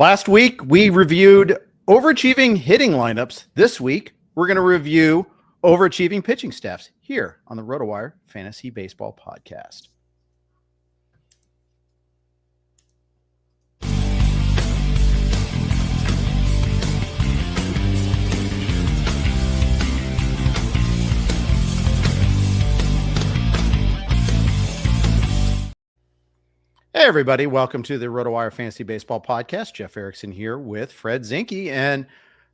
Last week, we reviewed overachieving hitting lineups. This week, we're going to review overachieving pitching staffs here on the RotoWire Fantasy Baseball Podcast. Hey, everybody. Welcome to the RotoWire Fantasy Baseball Podcast. Jeff Erickson here with Fred Zinkie. And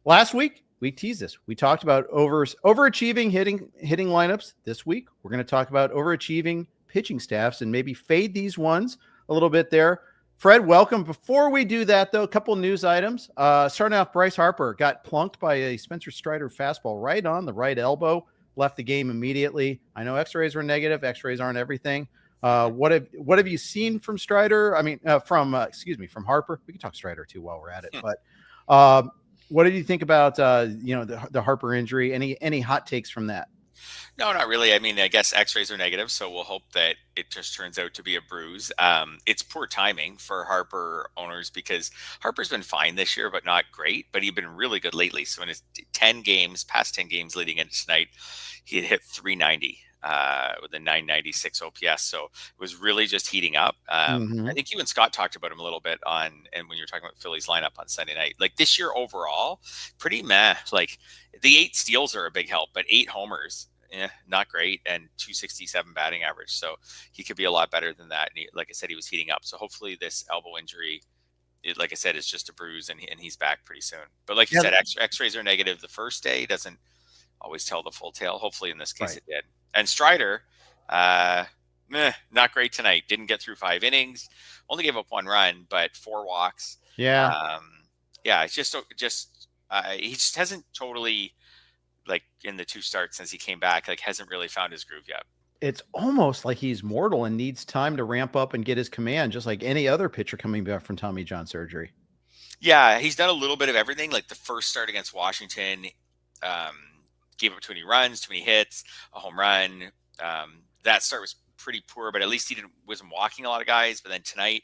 last week, we teased this. We talked about overachieving hitting lineups. This week, we're going to talk about overachieving pitching staffs and maybe fade these ones a little bit there. Fred, welcome. Before we do that, though, a couple news items. Starting off, Bryce Harper got plunked by a Spencer Strider fastball right on the right elbow, left the game immediately. I know x-rays were negative. X-rays aren't everything. What have you seen from Strider? I mean, from Harper. We can talk Strider too while we're at it. But what did you think about the Harper injury? Any hot takes from that? No, not really. I mean, I guess x-rays are negative, so we'll hope that it just turns out to be a bruise. It's poor timing for Harper owners because Harper's been fine this year, but not great. But he'd been really good lately. So in his past 10 games leading into tonight, he had hit 390. With a 996 OPS. So it was really just heating up. I think you and Scott talked about him a little bit and when you were talking about Philly's lineup on Sunday night, like this year overall, pretty meh. Like the 8 steals are a big help, but 8 homers, not great. And 267 batting average. So he could be a lot better than that. And like I said, he was heating up. So hopefully this elbow injury, like I said, is just a bruise and he's back pretty soon. But like you said, x-rays are negative the first day. Doesn't always tell the full tale. Hopefully in this case it did. And Strider, not great tonight. Didn't get through 5 innings. Only gave up 1 run, but 4 walks. It's just he just hasn't totally, like in the 2 starts since he came back, like hasn't really found his groove yet. It's almost like he's mortal and needs time to ramp up and get his command, just like any other pitcher coming back from Tommy John surgery. Yeah, he's done a little bit of everything. Like the first start against Washington, gave up too many runs, too many hits, a home run. That start was pretty poor, but at least he wasn't walking a lot of guys. But then tonight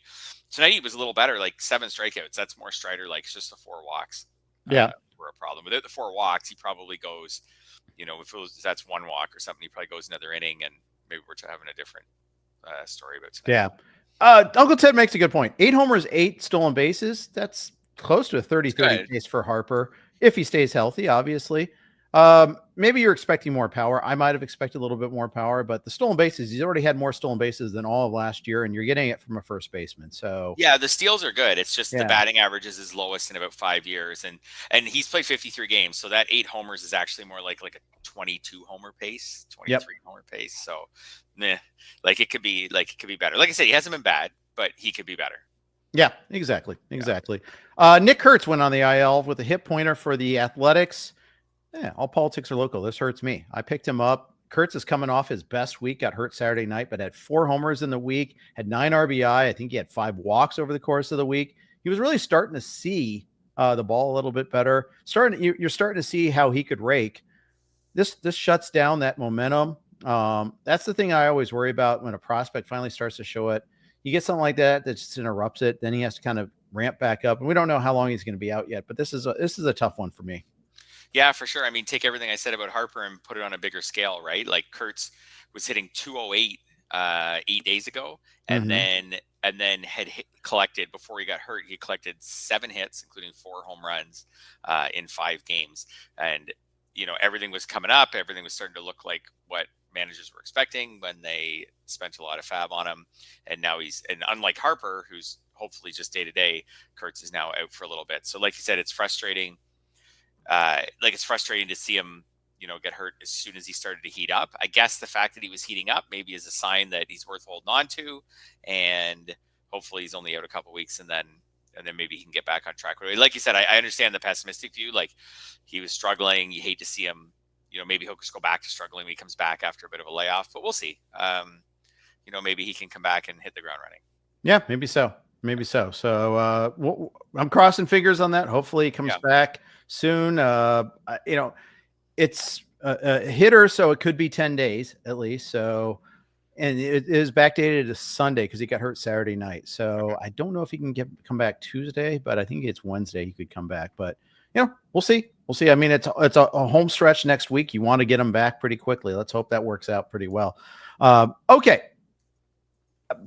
he was a little better, like 7 strikeouts. That's more Strider, like it's just the 4 walks. Were a problem. Without the 4 walks, he probably goes, if that's 1 walk or something, he probably goes another inning, and maybe we're having a different story about tonight. Yeah. Uncle Ted makes a good point. 8 homers, 8 stolen bases. That's close to a 30-30 pace for Harper if he stays healthy, obviously. Maybe you're expecting more power. I might have expected a little bit more power, but the stolen bases, he's already had more stolen bases than all of last year, and you're getting it from a first baseman. So yeah, the steals are good. It's just the batting average is his lowest in about 5 years, and he's played 53 games, so that 8 homers is actually more like a 22 homer pace, 23 homer pace. So, like it could be better. Like I said, he hasn't been bad, but he could be better. Yeah, exactly. Nick Kurtz went on the IL with a hip pointer for the Athletics. Yeah, all politics are local. This hurts me. I picked him up. Kurtz is coming off his best week, got hurt Saturday night, but had 4 homers in the week, had 9 RBI. I think he had 5 walks over the course of the week. He was really starting to see the ball a little bit better. You're starting to see how he could rake. This shuts down that momentum. That's the thing I always worry about when a prospect finally starts to show it. You get something like that just interrupts it. Then he has to kind of ramp back up. And we don't know how long he's going to be out yet, but this is a tough one for me. Yeah, for sure. I mean, take everything I said about Harper and put it on a bigger scale, right? Like Kurtz was hitting 208 8 days ago, and then had collected before he got hurt. He collected 7 hits, including 4 home runs in 5 games, and everything was coming up. Everything was starting to look like what managers were expecting when they spent a lot of fab on him. And now and unlike Harper, who's hopefully just day to day, Kurtz is now out for a little bit. So, like you said, it's frustrating. It's frustrating to see him, get hurt as soon as he started to heat up. I guess the fact that he was heating up maybe is a sign that he's worth holding on to, and hopefully he's only out a couple weeks, and then maybe he can get back on track. Like you said, I understand the pessimistic view. Like he was struggling. You hate to see him, maybe he'll just go back to struggling when he comes back after a bit of a layoff, but we'll see. Maybe he can come back and hit the ground running. Yeah, maybe so. So I'm crossing fingers on that. Hopefully he comes back soon. It's a hitter, so it could be 10 days at least. So and it is backdated to Sunday because he got hurt Saturday night. So I don't know if he can come back Tuesday, but I think it's Wednesday he could come back. But we'll see. We'll see. I mean, it's a home stretch next week. You want to get him back pretty quickly. Let's hope that works out pretty well. Okay.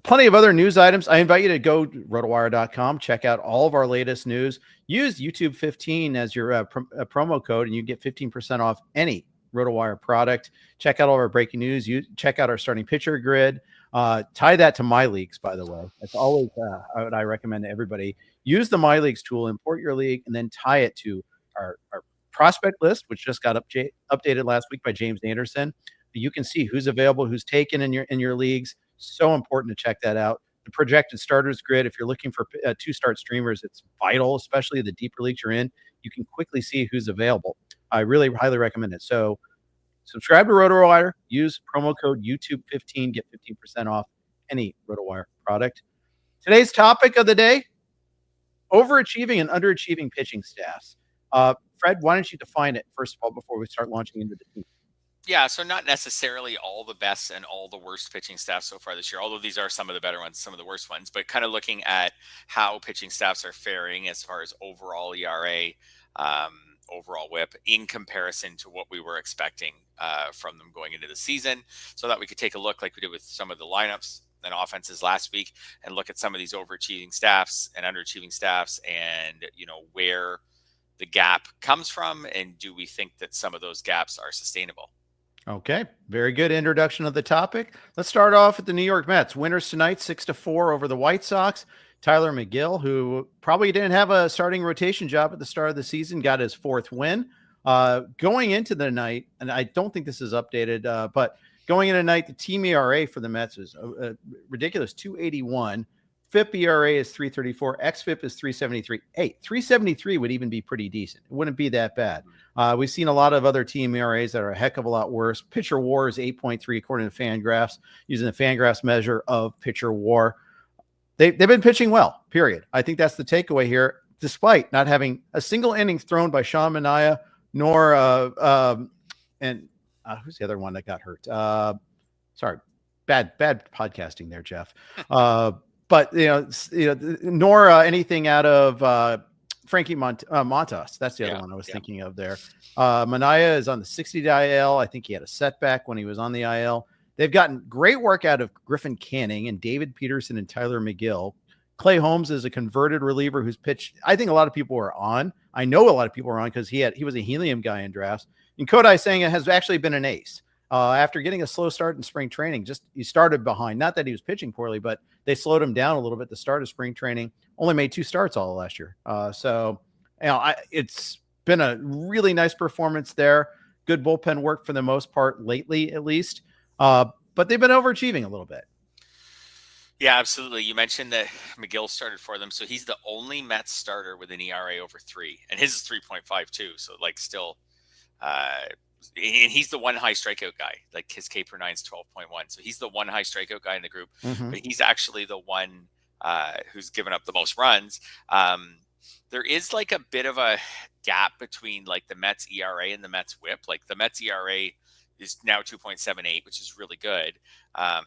Plenty of other news items. I invite you to go to rotowire.com, check out all of our latest news. Use YouTube 15 as your promo code, and you get 15% off any RotoWire product. Check out all of our breaking news. You check out our starting pitcher grid. Tie that to My Leagues, by the way. That's always what I recommend to everybody. Use the My Leagues tool, import your league, and then tie it to our prospect list, which just got updated last week by James Anderson. You can see who's available, who's taken in your leagues. So important to check that out. The projected starters grid, if you're looking for 2-start streamers, it's vital, especially the deeper leagues you're in. You can quickly see who's available. I really highly recommend it. So subscribe to RotoWire, use promo code YouTube15, get 15% off any RotoWire product. Today's topic of the day, overachieving and underachieving pitching staffs. Fred, why don't you define it, first of all, before we start launching into the team? Yeah, so not necessarily all the best and all the worst pitching staffs so far this year, although these are some of the better ones, some of the worst ones, but kind of looking at how pitching staffs are faring as far as overall ERA, overall whip in comparison to what we were expecting from them going into the season, so that we could take a look like we did with some of the lineups and offenses last week and look at some of these overachieving staffs and underachieving staffs and, where the gap comes from, and do we think that some of those gaps are sustainable? Okay, very good introduction of the topic. Let's start off with the New York Mets. Winners tonight, 6-4 over the White Sox. Tyler McGill, who probably didn't have a starting rotation job at the start of the season, got his 4th win. Going into the night, and I don't think this is updated, but going into the night, the team ERA for the Mets is a ridiculous 2.81. FIP ERA is 3.34. XFIP is 3.73. Hey, 3.73 would even be pretty decent. It wouldn't be that bad. We've seen a lot of other team ERAs that are a heck of a lot worse. Pitcher WAR is 8.3 according to Fangraphs, using the Fangraphs measure of pitcher WAR. They've been pitching well, period. I think that's the takeaway here, despite not having a single inning thrown by Sean Manaea, nor who's the other one that got hurt? Sorry, bad podcasting there, Jeff. But nor anything out of Frankie Montas. That's the other one I was thinking of there. Manaea is on the 60-day IL. I think he had a setback when he was on the IL. They've gotten great work out of Griffin Canning and David Peterson and Tyler McGill. Clay Holmes is a converted reliever who's pitched. I think a lot of people are on. I know a lot of people are on because he was a helium guy in drafts. And Kodai Senga has actually been an ace. After getting a slow start in spring training, he started behind. Not that he was pitching poorly, but they slowed him down a little bit at the start of spring training. Only made 2 starts all last year. It's been a really nice performance there. Good bullpen work for the most part lately, at least. But they've been overachieving a little bit. Yeah, absolutely. You mentioned that McGill started for them. So he's the only Mets starter with an ERA over 3. And his is 3.52. So still... and he's the one high strikeout guy. Like his K per 9 is 12.1. So he's the one high strikeout guy in the group, but he's actually the one who's given up the most runs. There is like a bit of a gap between like the Mets ERA and the Mets whip. Like the Mets ERA is now 2.78, which is really good.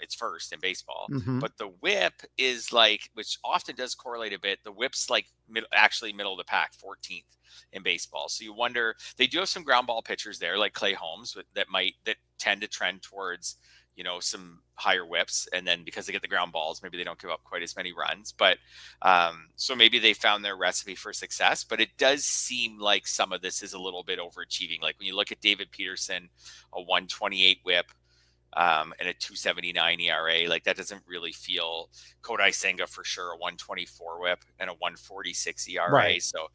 It's first in baseball, but the whip is which often does correlate a bit. The whip's actually middle of the pack, 14th in baseball. So you wonder, they do have some ground ball pitchers there, like Clay Holmes, that tend to trend towards, some higher whips. And then because they get the ground balls, maybe they don't give up quite as many runs, but so maybe they found their recipe for success, but it does seem like some of this is a little bit overachieving. Like when you look at David Peterson, a 128 whip, and a 2.79 ERA, that doesn't really feel. Kodai Senga for sure, a 124 whip and a 146 ERA. Right. So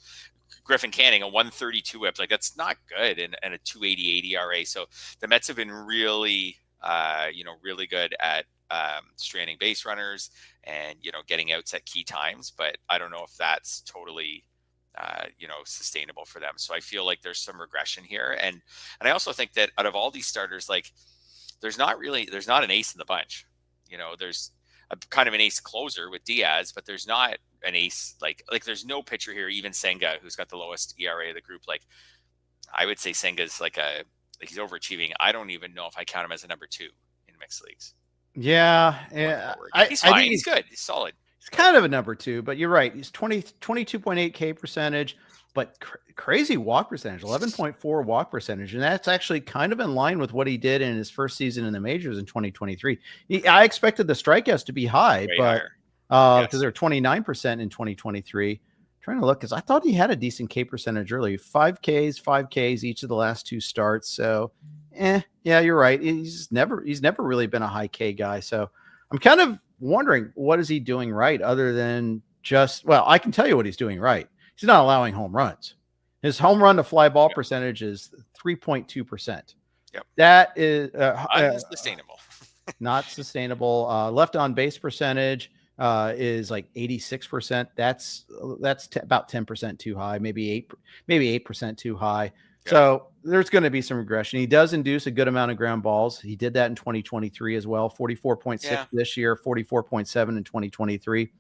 Griffin Canning, a 132 whip, that's not good, and a 2.88 ERA. So the Mets have been really, really good at stranding base runners and getting outs at key times. But I don't know if that's totally sustainable for them. So I feel like there's some regression here, and I also think that out of all these starters, there's not an ace in the bunch. There's a kind of an ace closer with Diaz, but there's not an ace, there's no pitcher here, even Senga, who's got the lowest ERA of the group. I would say Senga's he's overachieving. I don't even know if I count him as a number 2 in mixed leagues. Yeah. He's I fine. think He's good. He's solid. he's kind of a number 2, but you're right. He's 22.8 K percentage, but crazy walk percentage, 11.4 walk percentage. And that's actually kind of in line with what he did in his first season in the majors in 2023. I expected the strikeouts to be high, Way but higher. because they're 29% in 2023. Trying to look, because I thought he had a decent K percentage early, 5Ks each of the last 2 starts. So, yeah, you're right. He's never really been a high K guy. So I'm kind of wondering, what is he doing right other than just, well, I can tell you what he's doing right. He's not allowing home runs. His home run to fly ball percentage is 3.2%. Yep. That is unsustainable. Not sustainable. Left on base percentage is like 86%. That's about 10% too high, maybe 8% too high. Yeah. So there's going to be some regression. He does induce a good amount of ground balls. He did that in 2023 as well. 44.6 this year, 44.7 in 2023.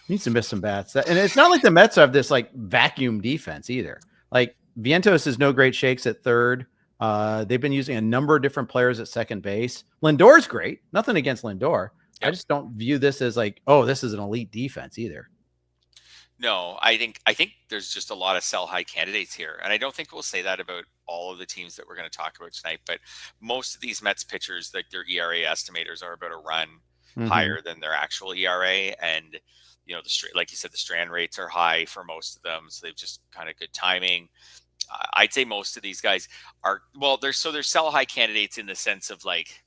Needs to miss some bats. And it's not like the Mets have this like vacuum defense either. Like Vientos is no great shakes at third. They've been using a number of different players at second base. Lindor's great. Nothing against Lindor. Yep. I just don't view this as like, oh, this is an elite defense either. No, I think there's just a lot of sell high candidates here. And I don't think we'll say that about all of the teams that we're going to talk about tonight. But most of these Mets pitchers, like their ERA estimators are about a run higher than their actual ERA. And, you know, like you said, the strand rates are high for most of them. So they've just kind of good timing. I'd say most of these guys are, well, they're sell high candidates in the sense of like,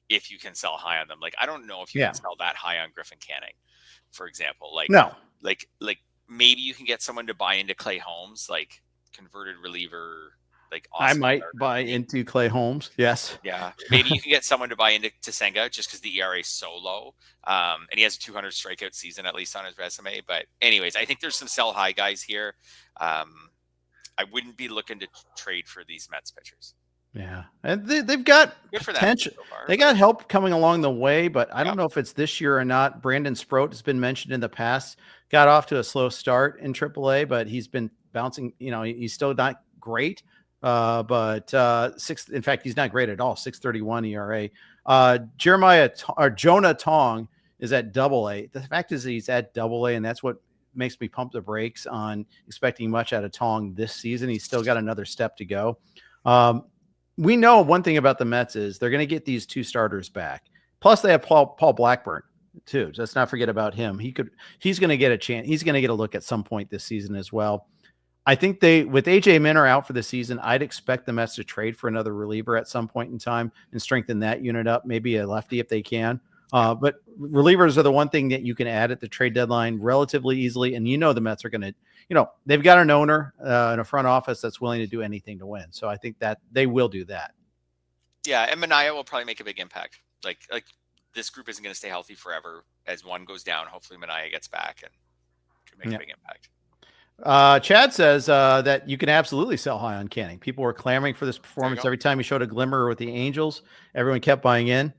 if you can sell high on them. Like, I don't know if you can sell that high on Griffin Canning, for example. Like, no, like maybe you can get someone to buy into Clay Holmes, like converted reliever. Like I might buy into Clay Holmes. Yes. Yeah. Maybe you can get someone to buy into Senga just because the ERA is so low. And he has a 200 strikeout season, at least on his resume. But anyways, I think there's some sell high guys here. I wouldn't be looking to trade for these Mets pitchers. Yeah. And they've got potential. So far, they got help coming along the way, but I don't know if it's this year or not. Brandon Sproat has been mentioned in the past, got off to a slow start in AAA, but he's been bouncing. You know, he's still not great. But in fact, he's not great at all. 6.31 ERA. Jonah Tong is at AA. The fact is that he's at AA, and that's what makes me pump the brakes on expecting much out of Tong this season. He's still got another step to go. We know one thing about the Mets is they're going to get these 2 starters back. Plus they have Paul Blackburn too. Let's not forget about him. He's going to get a chance. He's going to get a look at some point this season as well. I think with AJ Minter out for the season, I'd expect the Mets to trade for another reliever at some point in time and strengthen that unit up, maybe a lefty if they can. But relievers are the one thing that you can add at the trade deadline relatively easily. And the Mets are going to, they've got an owner in a front office that's willing to do anything to win. So I think that they will do that. Yeah. And Manaea will probably make a big impact. Like this group isn't going to stay healthy forever. As one goes down, hopefully Manaea gets back and can make a big impact. Chad says that you can absolutely sell high on Canning. People were clamoring for this performance every time he showed a glimmer with the Angels. Everyone kept buying in.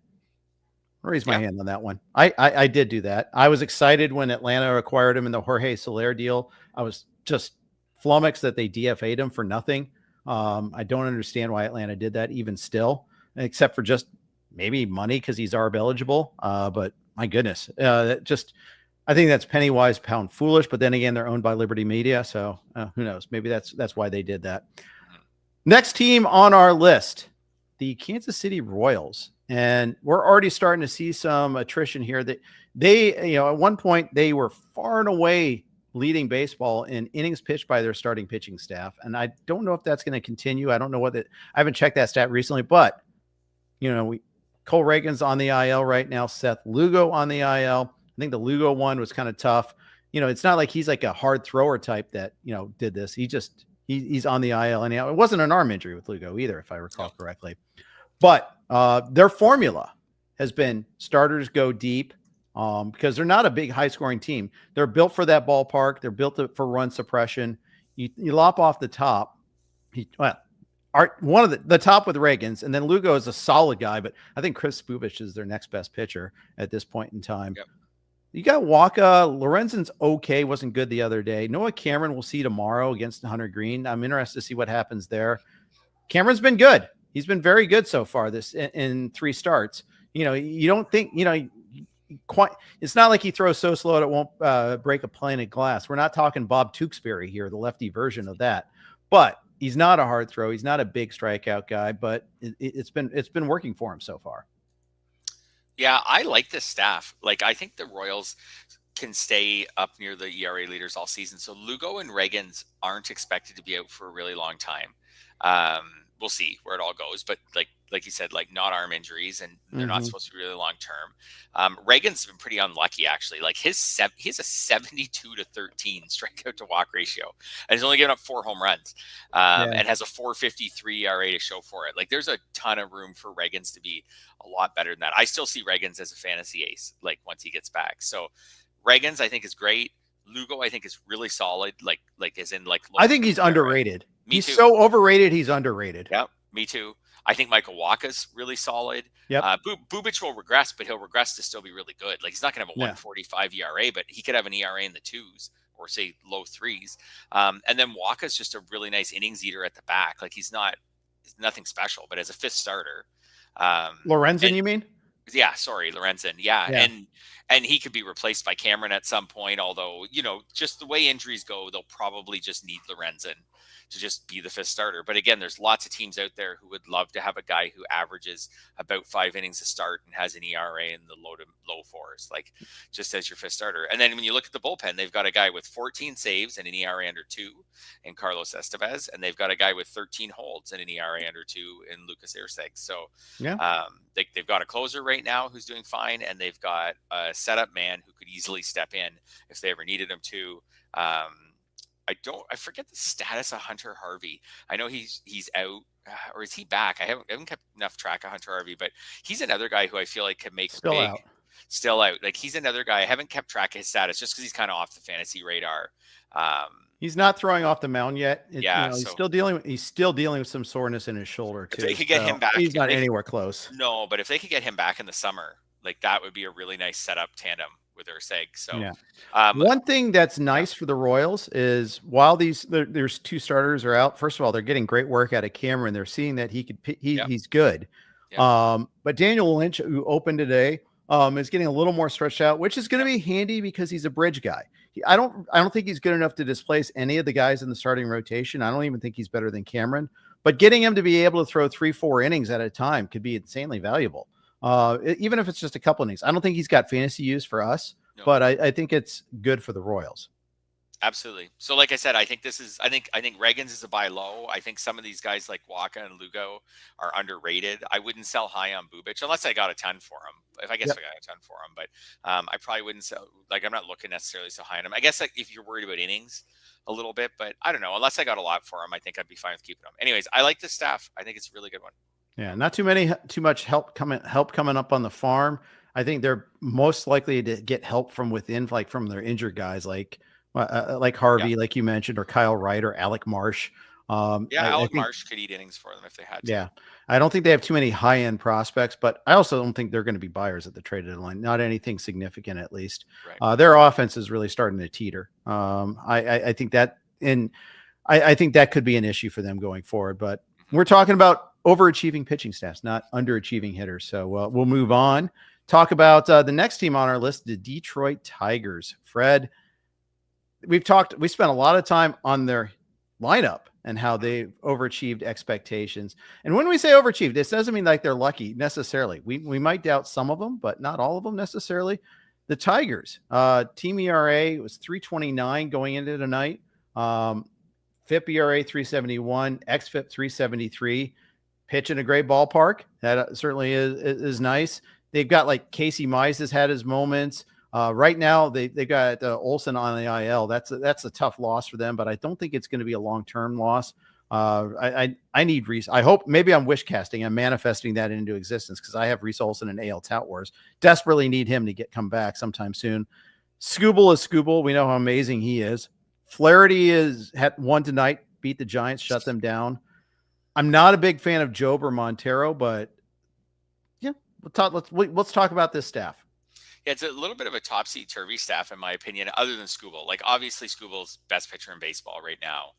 I'll raise my hand on that one. I did do that. I was excited when Atlanta acquired him in the Jorge Soler deal. I was just flummoxed that they DFA'd him for nothing. I don't understand why Atlanta did that even still, except for just maybe money because he's ARB eligible. But my goodness, I think that's penny wise, pound foolish. But then again, they're owned by Liberty Media, so who knows? Maybe that's why they did that. Next team on our list, the Kansas City Royals. And we're already starting to see some attrition here. That they, at one point they were far and away leading baseball in innings pitched by their starting pitching staff. And I don't know if that's going to continue. I don't know I haven't checked that stat recently, but Cole Reagan's on the IL right now. Seth Lugo on the IL. I think the Lugo one was kind of tough. It's not like he's like a hard thrower type that, did this. He's on the IL. And it wasn't an arm injury with Lugo either, if I recall correctly. But their formula has been starters go deep because they're not a big high scoring team. They're built for that ballpark. They're built for run suppression. You lop off the top. One of the top with Reagan's, and then Lugo is a solid guy, but I think Chris Bubich is their next best pitcher at this point in time. Yep. You got Waka. Lorenzen's okay. Wasn't good the other day. Noah Cameron we'll see tomorrow against Hunter Green. I'm interested to see what happens there. Cameron's been good. He's been very good so far in 3 starts. You don't think, quite. It's not like he throws so slow it won't break a pane of glass. We're not talking Bob Tewksbury here, the lefty version of that. But he's not a hard throw. He's not a big strikeout guy, but it's been working for him so far. Yeah, I like this staff. Like, I think the Royals can stay up near the ERA leaders all season. So Lugo and Reagans aren't expected to be out for a really long time. We'll see where it all goes, but like you said, like not arm injuries, and they're not supposed to be really long term. Reagan's been pretty unlucky actually. Like he has a 72-13 strikeout to walk ratio, and he's only given up 4 home runs, and has a 4.53 ERA to show for it. Like there's a ton of room for Reagans to be a lot better than that. I still see Reagans as a fantasy ace, like once he gets back. So Reagans I think is great. Lugo I think is really solid. Like as in like I think he's underrated. He's too. So overrated. He's underrated. Yeah, me too. I think Michael Wacha's really solid. Yeah. Bubic will regress, but he'll regress to still be really good. Like he's not going to have a 1.45 ERA, but he could have an ERA in the 2s or say low 3s. And then Wacha's just a really nice innings eater at the back. Like he's nothing special, but as a 5th starter. Lorenzen, you mean? Yeah, sorry, Lorenzen. Yeah. And he could be replaced by Cameron at some point, although, just the way injuries go, they'll probably just need Lorenzen to just be the 5th starter. But again, there's lots of teams out there who would love to have a guy who averages about 5 innings a start and has an ERA in the low 4s, like just as your 5th starter. And then when you look at the bullpen, they've got a guy with 14 saves and an ERA under 2 in Carlos Estevez, and they've got a guy with 13 holds and an ERA under 2 in Lucas Erceg. So they've got a closer right now who's doing fine, and they've got a setup man who could easily step in if they ever needed him to. I forget the status of Hunter Harvey. I know he's out, or is he back? I haven't kept enough track of Hunter Harvey, but he's another guy who I feel like could make still out. Like he's another guy. I haven't kept track of his status just because he's kind of off the fantasy radar. He's not throwing off the mound yet. He's so, still dealing with some soreness in his shoulder too. If they could get him back, he's not anywhere close. No, but if they could get him back in the summer, like that would be a really nice setup tandem with Erceg. So one thing that's nice for the Royals is while there's 2 starters are out, first of all, they're getting great work out of Cameron. They're seeing that he's good. But Daniel Lynch, who opened today, is getting a little more stretched out, which is going to be handy because he's a bridge guy. I don't think he's good enough to displace any of the guys in the starting rotation. I don't even think he's better than Cameron, but getting him to be able to throw 3-4 innings at a time could be insanely valuable. Even if it's just a couple innings. I don't think he's got fantasy use for us, but I think it's good for the Royals. Absolutely. So like I said, I think Reagans is a buy low. I think some of these guys like Wacha and Lugo are underrated. I wouldn't sell high on Bubic unless I got a ton for him. If I got a ton for him, but I probably wouldn't sell. Like I'm not looking necessarily so high on him. I guess like if you're worried about innings a little bit, but I don't know. Unless I got a lot for him, I think I'd be fine with keeping him. Anyways, I like this staff. I think it's a really good one. Yeah, not too much help coming up on the farm. I think they're most likely to get help from within, like from their injured guys, like Harvey, like you mentioned, or Kyle Wright or Alec Marsh. Alec Marsh could eat innings for them if they had to. Yeah, I don't think they have too many high end prospects, but I also don't think they're going to be buyers at the trade deadline. Not anything significant, at least. Right. Their offense is really starting to teeter. I think that, and I think that could be an issue for them going forward. But we're talking about overachieving pitching staffs, not underachieving hitters. So we'll move on. Talk about the next team on our list, the Detroit Tigers. Fred, we spent a lot of time on their lineup and how they overachieved expectations. And when we say overachieved, this doesn't mean like they're lucky necessarily. We might doubt some of them, but not all of them necessarily. The Tigers, team ERA was 3.29 going into tonight. FIP ERA 3.71, xFIP 3.73. Pitch in a great ballpark. That certainly is nice. They've got like Casey Mize has had his moments. Right now, they got Olsen on the IL. That's a tough loss for them, but I don't think it's going to be a long-term loss. I need Reese. I hope, maybe I'm wish casting. I'm manifesting that into existence because I have Reese Olsen and AL Tout Wars. Desperately need him to come back sometime soon. Skubal is Skubal. We know how amazing he is. Flaherty had won tonight, beat the Giants, shut them down. I'm not a big fan of Job or Montero, but yeah, let's talk about this staff. It's a little bit of a topsy-turvy staff, in my opinion, other than Skubal. Like, obviously, Skubal's best pitcher in baseball right now,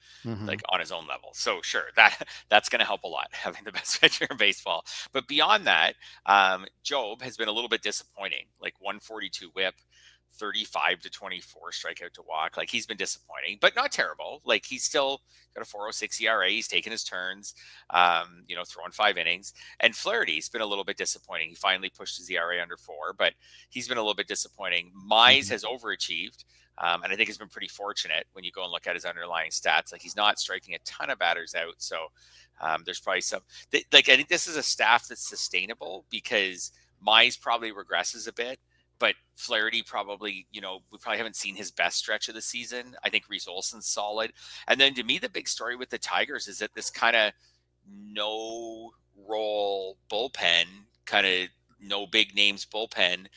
like on his own level. So sure, that's going to help a lot, having the best pitcher in baseball. But beyond that, Job has been a little bit disappointing. Like 142 WHIP, 35 to 24 strikeout to walk. Like, he's been disappointing, but not terrible. Like, he's still got a 4.06 ERA. He's taken his turns, throwing 5 innings. And Flaherty's been a little bit disappointing. He finally pushed his ERA under 4, but he's been a little bit disappointing. Mize has overachieved. And I think has been pretty fortunate when you go and look at his underlying stats. Like, he's not striking a ton of batters out. So there's probably I think this is a staff that's sustainable because Mize probably regresses a bit. But Flaherty probably, we probably haven't seen his best stretch of the season. I think Reese Olson's solid. And then to me, the big story with the Tigers is that this kind of no role bullpen, kind of no big names bullpen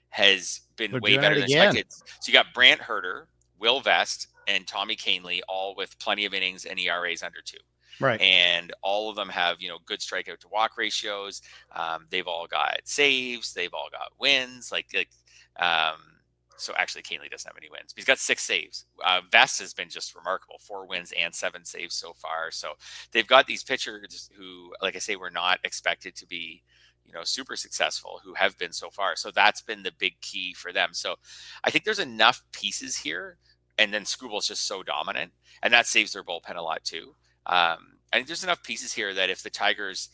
has been way better than expected. So you got Brant Herter, Will Vest, and Tommy Kahnle, all with plenty of innings and ERAs under 2. Right. And all of them have, good strikeout to walk ratios. They've all got saves. They've all got wins. So actually Kahnle doesn't have any wins. He's got 6 saves. Vest has been just remarkable, 4 wins and 7 saves so far. So they've got these pitchers who, like I say, were not expected to be, super successful, who have been so far. So that's been the big key for them. So I think there's enough pieces here. And then Skubal's just so dominant, and that saves their bullpen a lot too. I think there's enough pieces here that if the Tigers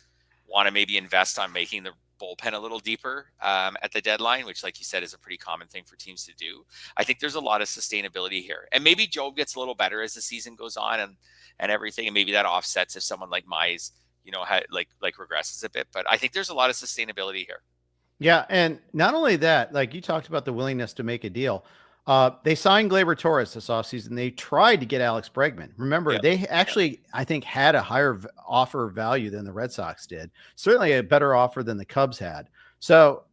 want to maybe invest on making the bullpen a little deeper at the deadline, which, like you said, is a pretty common thing for teams to do, I think there's a lot of sustainability here. And maybe Job gets a little better as the season goes on and everything. And maybe that offsets if someone like Mize, regresses a bit. But I think there's a lot of sustainability here. Yeah. And not only that, like you talked about the willingness to make a deal. They signed Gleyber Torres this offseason. They tried to get Alex Bregman. Remember, they actually, I think, had a higher offer value than the Red Sox did. Certainly a better offer than the Cubs had. So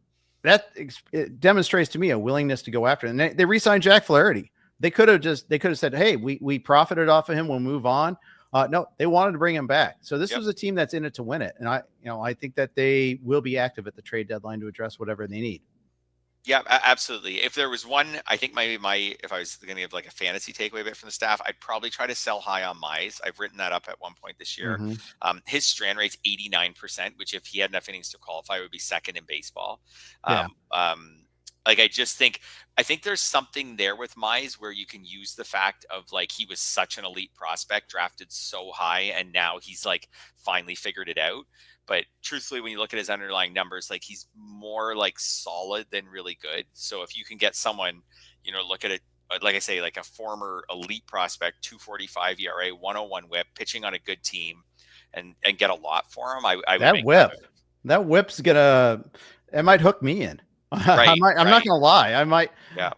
it demonstrates to me a willingness to go after it. And they re-signed Jack Flaherty. They could have said, hey, we profited off of him. We'll move on. No, they wanted to bring him back. So this was a team that's in it to win it. And I think that they will be active at the trade deadline to address whatever they need. Yeah, absolutely. If there was one, I think if I was going to give like a fantasy takeaway bit from the staff, I'd probably try to sell high on Mize. I've written that up at one point this year. His strand rate's 89%, which if he had enough innings to qualify would be second in baseball. I think there's something there with Mize where you can use the fact of like he was such an elite prospect, drafted so high, and now he's like finally figured it out. But truthfully, when you look at his underlying numbers, like he's more like solid than really good. So if you can get someone, look at it, like I say, like a former elite prospect, 2.45 ERA, 101 WHIP, pitching on a good team, and get a lot for him, that whip's it might hook me in. I'm not gonna lie. I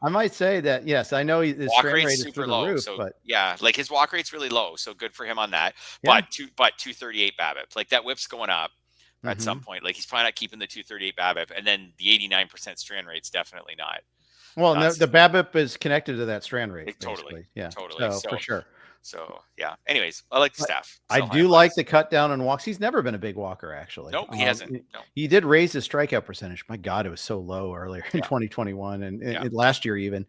might say that yes, I know his walk strand rate's rate is super through the low. roof, So but like his walk rate's really low. So good for him on that. Yeah. But 238 BABIP, like that whip's going up at some point. Like he's probably not keeping the 238 BABIP, and then the 89% strand rate's definitely not. Well, no, the BABIP is connected to that strand rate. Totally. Yeah, Totally. So for sure. So yeah. Anyways, I like the staff. I do like the cut down on walks. He's never been a big walker, actually. No, he hasn't. No. He did raise his strikeout percentage. My God, it was so low earlier in 2021 and last year even.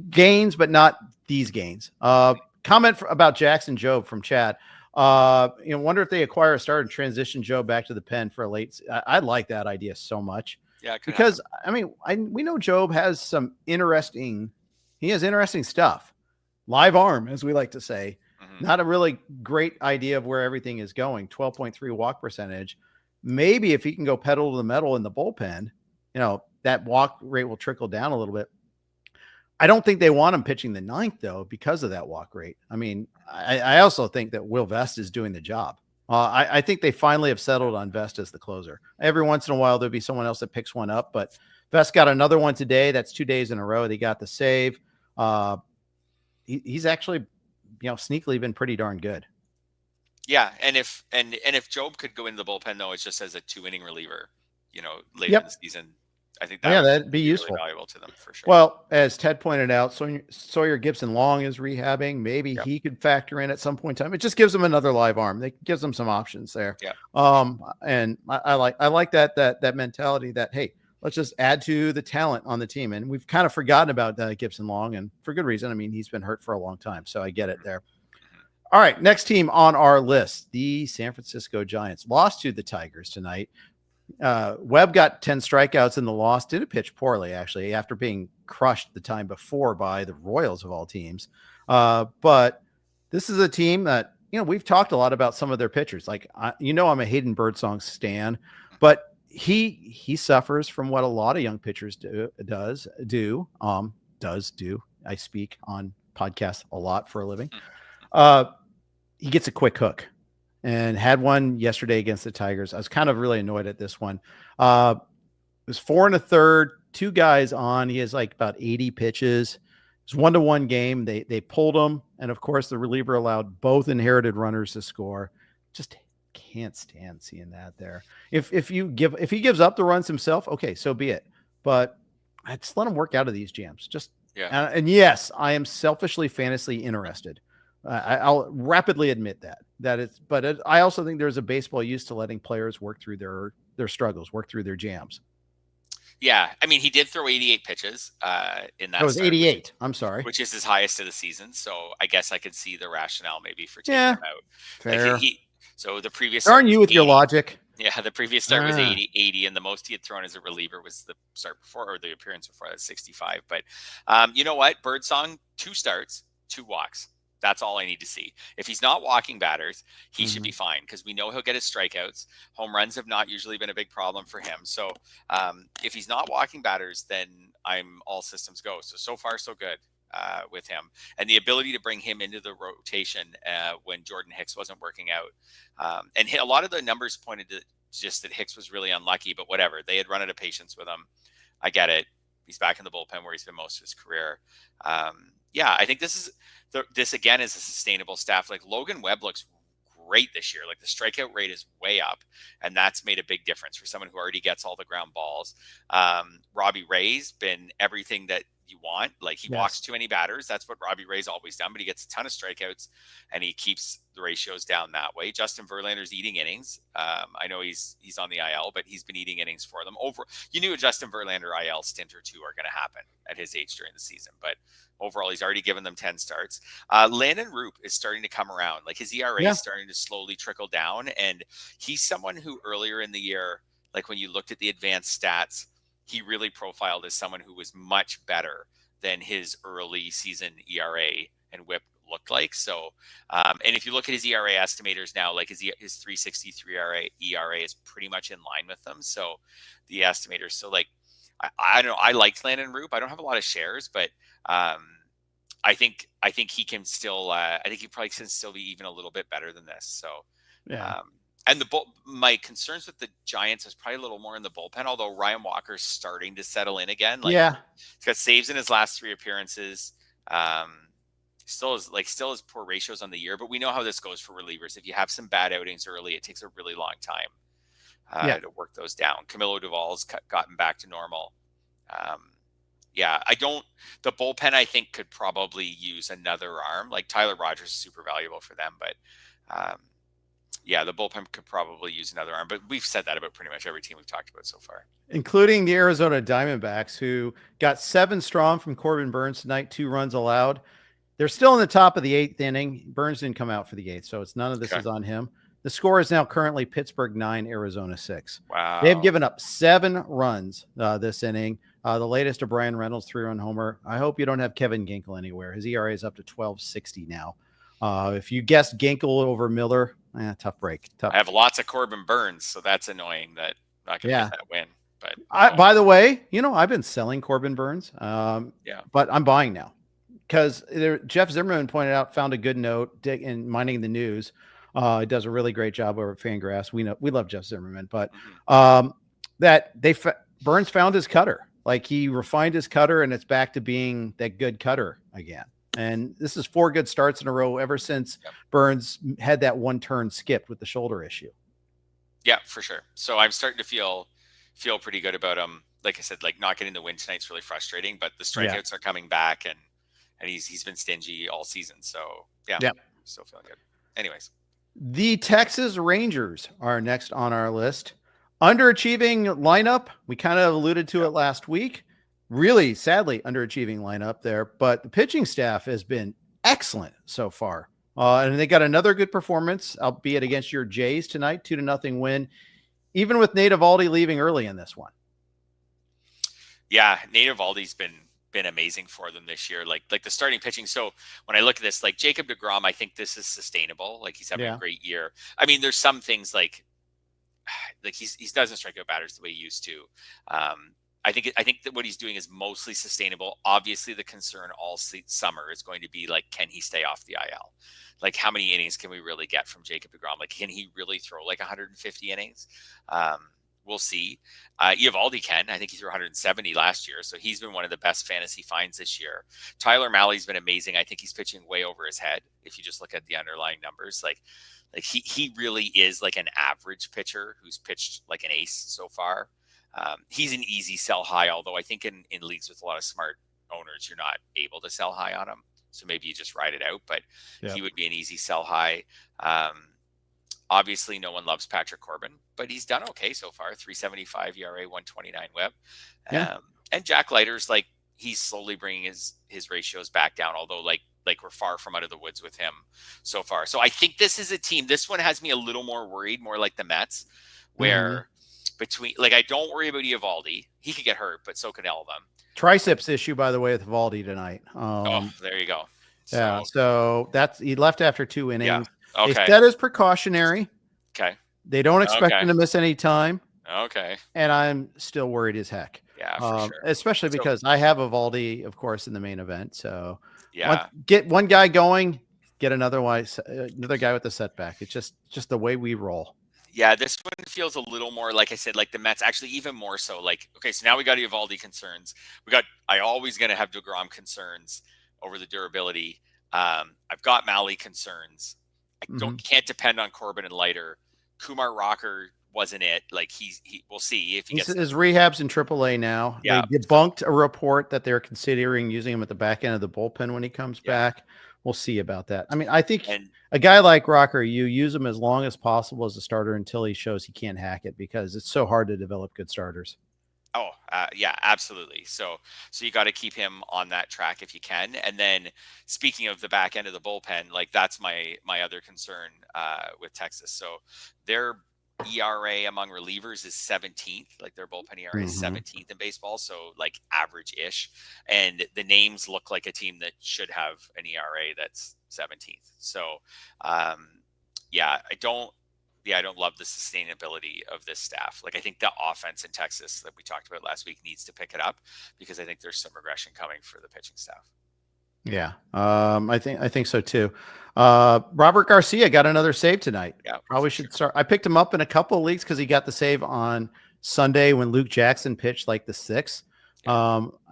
Gains, but not these gains. Comment about Jackson Jobe from Chad. Wonder if they acquire a starter and transition Joe back to the pen for a late. I like that idea so much. Yeah, because we know Jobe has some interesting stuff. Live arm, as we like to say. Not a really great idea of where everything is going. 12.3 walk percentage. Maybe if he can go pedal to the metal in the bullpen, that walk rate will trickle down a little bit. I don't think they want him pitching the ninth, though, because of that walk rate. I also think that Will Vest is doing the job. I think they finally have settled on Vest as the closer. Every once in a while, there'll be someone else that picks one up, but Vest got another one today. That's 2 days in a row. They got the save. He's actually, sneakily been pretty darn good. Yeah, and if Jobe could go into the bullpen though, it's just as a 2-inning reliever, later in the season, I think that'd be useful, really valuable to them for sure. Well, as Ted pointed out, Sawyer Gibson Long is rehabbing. Maybe he could factor in at some point in time. It just gives them another live arm. It gives them some options there. Yeah. And I like that mentality that, hey, let's just add to the talent on the team. And we've kind of forgotten about Gibson Long, and for good reason. I mean, he's been hurt for a long time, so I get it there. All right, next team on our list, the San Francisco Giants lost to the Tigers tonight. Webb got 10 strikeouts in the loss, didn't pitch poorly, actually, after being crushed the time before by the Royals of all teams. But this is a team that, we've talked a lot about some of their pitchers. Like, I'm a Hayden Birdsong stan, but he suffers from what a lot of young pitchers do. I speak on podcasts a lot for a living. He gets a quick hook. And had one yesterday against the Tigers. I was kind of really annoyed at this one. It was 4 1/3, 2 guys on. He has like about 80 pitches. It's 1-1 game. They pulled him, and of course the reliever allowed both inherited runners to score. Just can't stand seeing that there. If he gives up the runs himself, okay, so be it. But I just let him work out of these jams. And yes, I am selfishly fantasy interested. I'll rapidly admit that I also think there's a baseball used to letting players work through their struggles, work through their jams. Yeah, I mean, he did throw 88 pitches in that. It was 88. I'm sorry, which is his highest of the season. So I guess I could see the rationale maybe for taking him out. Fair. So the previous. Aren't you with 80. Your logic? Yeah, the previous start was 80, and the most he had thrown as a reliever was the start before, or the appearance before that, 65. But you know what? Birdsong, 2 starts, 2 walks. That's all I need to see. If he's not walking batters, he should be fine, because we know he'll get his strikeouts. Home runs have not usually been a big problem for him. So if he's not walking batters, then I'm all systems go. So far, so good with him. And the ability to bring him into the rotation when Jordan Hicks wasn't working out. And a lot of the numbers pointed to just that Hicks was really unlucky, but whatever. They had run out of patience with him. I get it. He's back in the bullpen where he's been most of his career. I think this again is a sustainable staff. Like, Logan Webb looks great this year. Like, the strikeout rate is way up, and that's made a big difference for someone who already gets all the ground balls. Robbie Ray's been everything that you want. Like, he walks too many batters. That's what Robbie Ray's always done, but he gets a ton of strikeouts and he keeps the ratios down that way. Justin Verlander's eating innings. I know he's on the IL, but he's been eating innings for them. You knew a Justin Verlander IL stint or 2 are going to happen at his age during the season, but overall, he's already given them 10 starts. Landon Roop is starting to come around. Like, his ERA is starting to slowly trickle down, and he's someone who earlier in the year, like when you looked at the advanced stats, he really profiled as someone who was much better than his early season ERA and WHIP looked like. So, and if you look at his ERA estimators now, like his 3.63 ERA is pretty much in line with them. So the estimators, so like, I don't know. I liked Landon Roop. I don't have a lot of shares, but I think he can still. I think he probably can still be even a little bit better than this. So, and my concerns with the Giants is probably a little more in the bullpen. Although Ryan Walker's starting to settle in again. Like, he's got saves in his last 3 appearances. Still has poor ratios on the year, but we know how this goes for relievers. If you have some bad outings early, it takes a really long time to work those down. Camilo Duvall's gotten back to normal. The bullpen, I think, could probably use another arm. Like, Tyler Rogers is super valuable for them, but the bullpen could probably use another arm. But we've said that about pretty much every team we've talked about so far, including the Arizona Diamondbacks, who got 7 strong from Corbin Burns tonight, 2 runs allowed. They're still in the top of the 8th inning. Burns didn't come out for the 8th, so none of this is on him. The score is now currently Pittsburgh 9, Arizona 6. Wow. They've given up 7 runs this inning. The latest to Brian Reynolds, 3-run homer. I hope you don't have Kevin Ginkel anywhere. His ERA is up to 12.60 now. If you guessed Ginkel over Miller, tough break. I have lots of Corbin Burns, so that's annoying that I'm not going to get that win. But by the way, I've been selling Corbin Burns, but I'm buying now. Because Jeff Zimmerman found a good note in Mining the News. He does a really great job over at Fangraphs. We love Jeff Zimmerman, but Burns found his cutter. Like, he refined his cutter, and it's back to being that good cutter again. And this is 4 good starts in a row ever since Burns had that 1 turn skipped with the shoulder issue. Yeah, for sure. So I'm starting to feel pretty good about him. Like I said, like, not getting the win tonight's really frustrating, but the strikeouts are coming back, and he's been stingy all season. So still feeling good. Anyways. The Texas Rangers are next on our list. Underachieving lineup. We kind of alluded to it last week. Really, sadly, underachieving lineup there, but the pitching staff has been excellent so far. And they got another good performance, albeit against your Jays tonight, 2-0 win, even with Nate Eovaldi leaving early in this one. Yeah, Nate Eovaldi's been amazing for them this year. Like the starting pitching. So when I look at this, like Jacob deGrom, I think this is sustainable. Like he's having a great year. I mean, there's some things like he doesn't strike out batters the way he used to. I think that what he's doing is mostly sustainable. Obviously, the concern all summer is going to be like, can he stay off the IL? Like, how many innings can we really get from Jacob deGrom? Like, can he really throw like 150 innings? We'll see. Eovaldi can. I think he threw 170 last year, so he's been one of the best fantasy finds this year. Tyler Mahle's been amazing. I think he's pitching way over his head. If you just look at the underlying numbers, like he really is like an average pitcher who's pitched like an ace so far. He's an easy sell high, although I think in leagues with a lot of smart owners, you're not able to sell high on him. So maybe you just ride it out, but he would be an easy sell high. Obviously, no one loves Patrick Corbin, but he's done okay so far. 3.75 ERA, 129 WHIP. And Jack Leiter's like, he's slowly bringing his ratios back down, although like we're far from out of the woods with him so far. So I think this is a team. This one has me a little more worried, more like the Mets, where between like I don't worry about Eovaldi. He could get hurt, but so could all of them. Triceps issue, by the way, with Eovaldi tonight. There you go. So he left after 2 innings. Yeah. Okay. They said it's precautionary. Okay. They don't expect him to miss any time. Okay. And I'm still worried as heck. Yeah, for sure. Especially because I have Eovaldi, of course, in the main event. So get one guy going, get another guy with a setback. It's just the way we roll. Yeah, this one feels a little more, like I said, like the Mets, actually even more so. Like, okay, so now we got Eovaldi concerns. I always going to have deGrom concerns over the durability. I've got Mahle concerns. I can't depend on Corbin and Leiter. Kumar Rocker wasn't it. Like we'll see if he gets his rehab's in AAA now. Yeah. They debunked a report that they're considering using him at the back end of the bullpen when he comes back. We'll see about that. I mean, I think a guy like Rocker, you use him as long as possible as a starter until he shows he can't hack it, because it's so hard to develop good starters. Oh, yeah, absolutely. So you got to keep him on that track if you can. And then speaking of the back end of the bullpen, like that's my other concern with Texas. So their ERA among relievers is 17th. Like their bullpen ERA is 17th in baseball. So like average-ish. And the names look like a team that should have an ERA that's 17th. So I don't love the sustainability of this staff. Like I think the offense in Texas that we talked about last week needs to pick it up, because I think there's some regression coming for the pitching staff. Yeah. I think so too. Robert Garcia got another save tonight. Yeah, probably should start. I picked him up in a couple of leagues because he got the save on Sunday when Luke Jackson pitched like the 6th.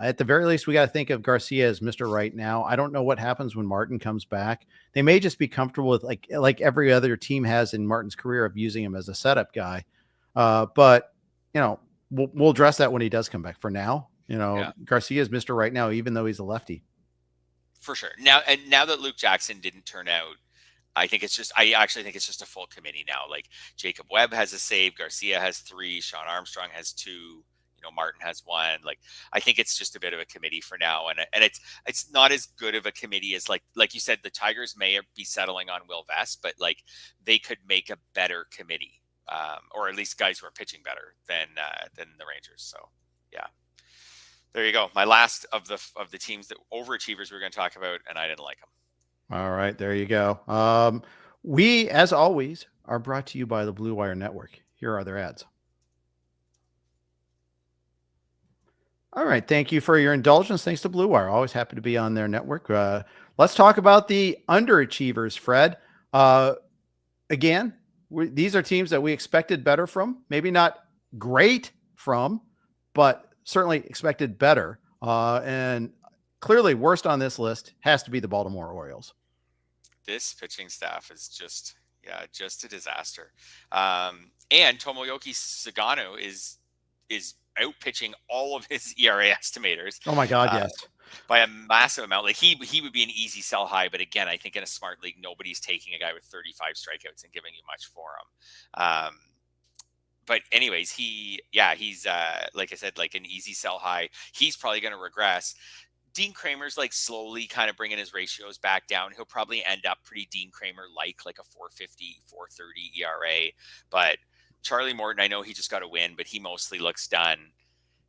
At the very least, we got to think of Garcia as Mr. Right now. I don't know what happens when Martin comes back. They may just be comfortable with like every other team has in Martin's career of using him as a setup guy. But we'll address that when he does come back. For now, Garcia is Mr. Right now, even though he's a lefty. For sure. Now that Luke Jackson didn't turn out, I actually think it's just a full committee now. Like Jacob Webb has a save, Garcia has 3, Sean Armstrong has 2. Martin has 1. Like I think it's just a bit of a committee for now, and it's not as good of a committee as like you said. The Tigers may be settling on Will Vest, but like they could make a better committee, or at least guys who are pitching better than the Rangers. So yeah, there you go. My last of the teams that overachievers we're going to talk about, and I didn't like them. All right, there you go. We, as always, are brought to you by the Blue Wire Network. Here are their ads. All right. Thank you for your indulgence. Thanks to Blue Wire. Always happy to be on their network. Let's talk about the underachievers, Fred. Again, these are teams that we expected better from. Maybe not great from, but certainly expected better. And clearly worst on this list has to be the Baltimore Orioles. This pitching staff is just a disaster. And Tomoyoki Sagano is out pitching all of his ERA estimators. Oh my God, yes. By a massive amount. Like he would be an easy sell high, but again, I think in a smart league, nobody's taking a guy with 35 strikeouts and giving you much for him. but anyways, he's like I said, like an easy sell high. He's probably going to regress. Dean Kramer's like slowly kind of bringing his ratios back down. He'll probably end up pretty Dean Kramer like a 450, 430 ERA. But Charlie Morton, I know he just got a win, but he mostly looks done.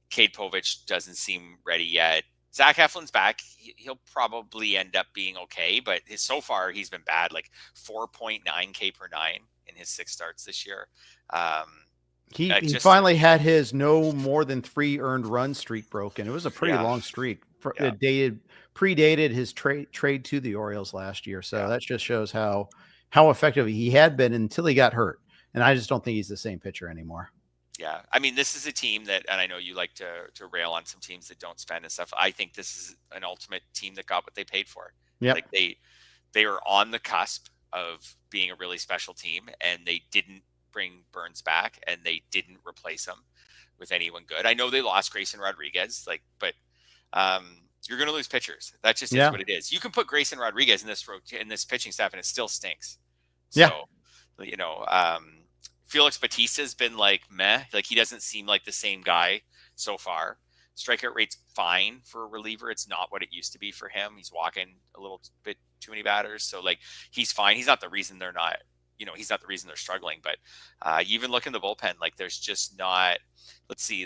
Cade Povich doesn't seem ready yet. Zach Eflin's back. He'll probably end up being okay, but so far he's been bad, like 4.9 K per nine in his 6 starts this year. He finally had his no more than 3 earned run streak broken. It was a pretty long streak. It predated his trade to the Orioles last year. So that just shows how effective he had been until he got hurt. And I just don't think he's the same pitcher anymore. Yeah. I mean, this is a team that, and I know you like to rail on some teams that don't spend and stuff. I think this is an ultimate team that got what they paid for. Yeah. Like they were on the cusp of being a really special team, and they didn't bring Burns back, and they didn't replace him with anyone good. I know they lost Grayson Rodriguez, but you're going to lose pitchers. That just is what it is. You can put Grayson Rodriguez in this pitching staff, and it still stinks. So, Felix Bautista's been like meh. Like, he doesn't seem like the same guy so far. Strikeout rate's fine for a reliever. It's not what it used to be for him. He's walking a little bit too many batters. So, like, he's fine. He's not the reason they're not, he's not the reason they're struggling. But you even look in the bullpen, like, there's just not,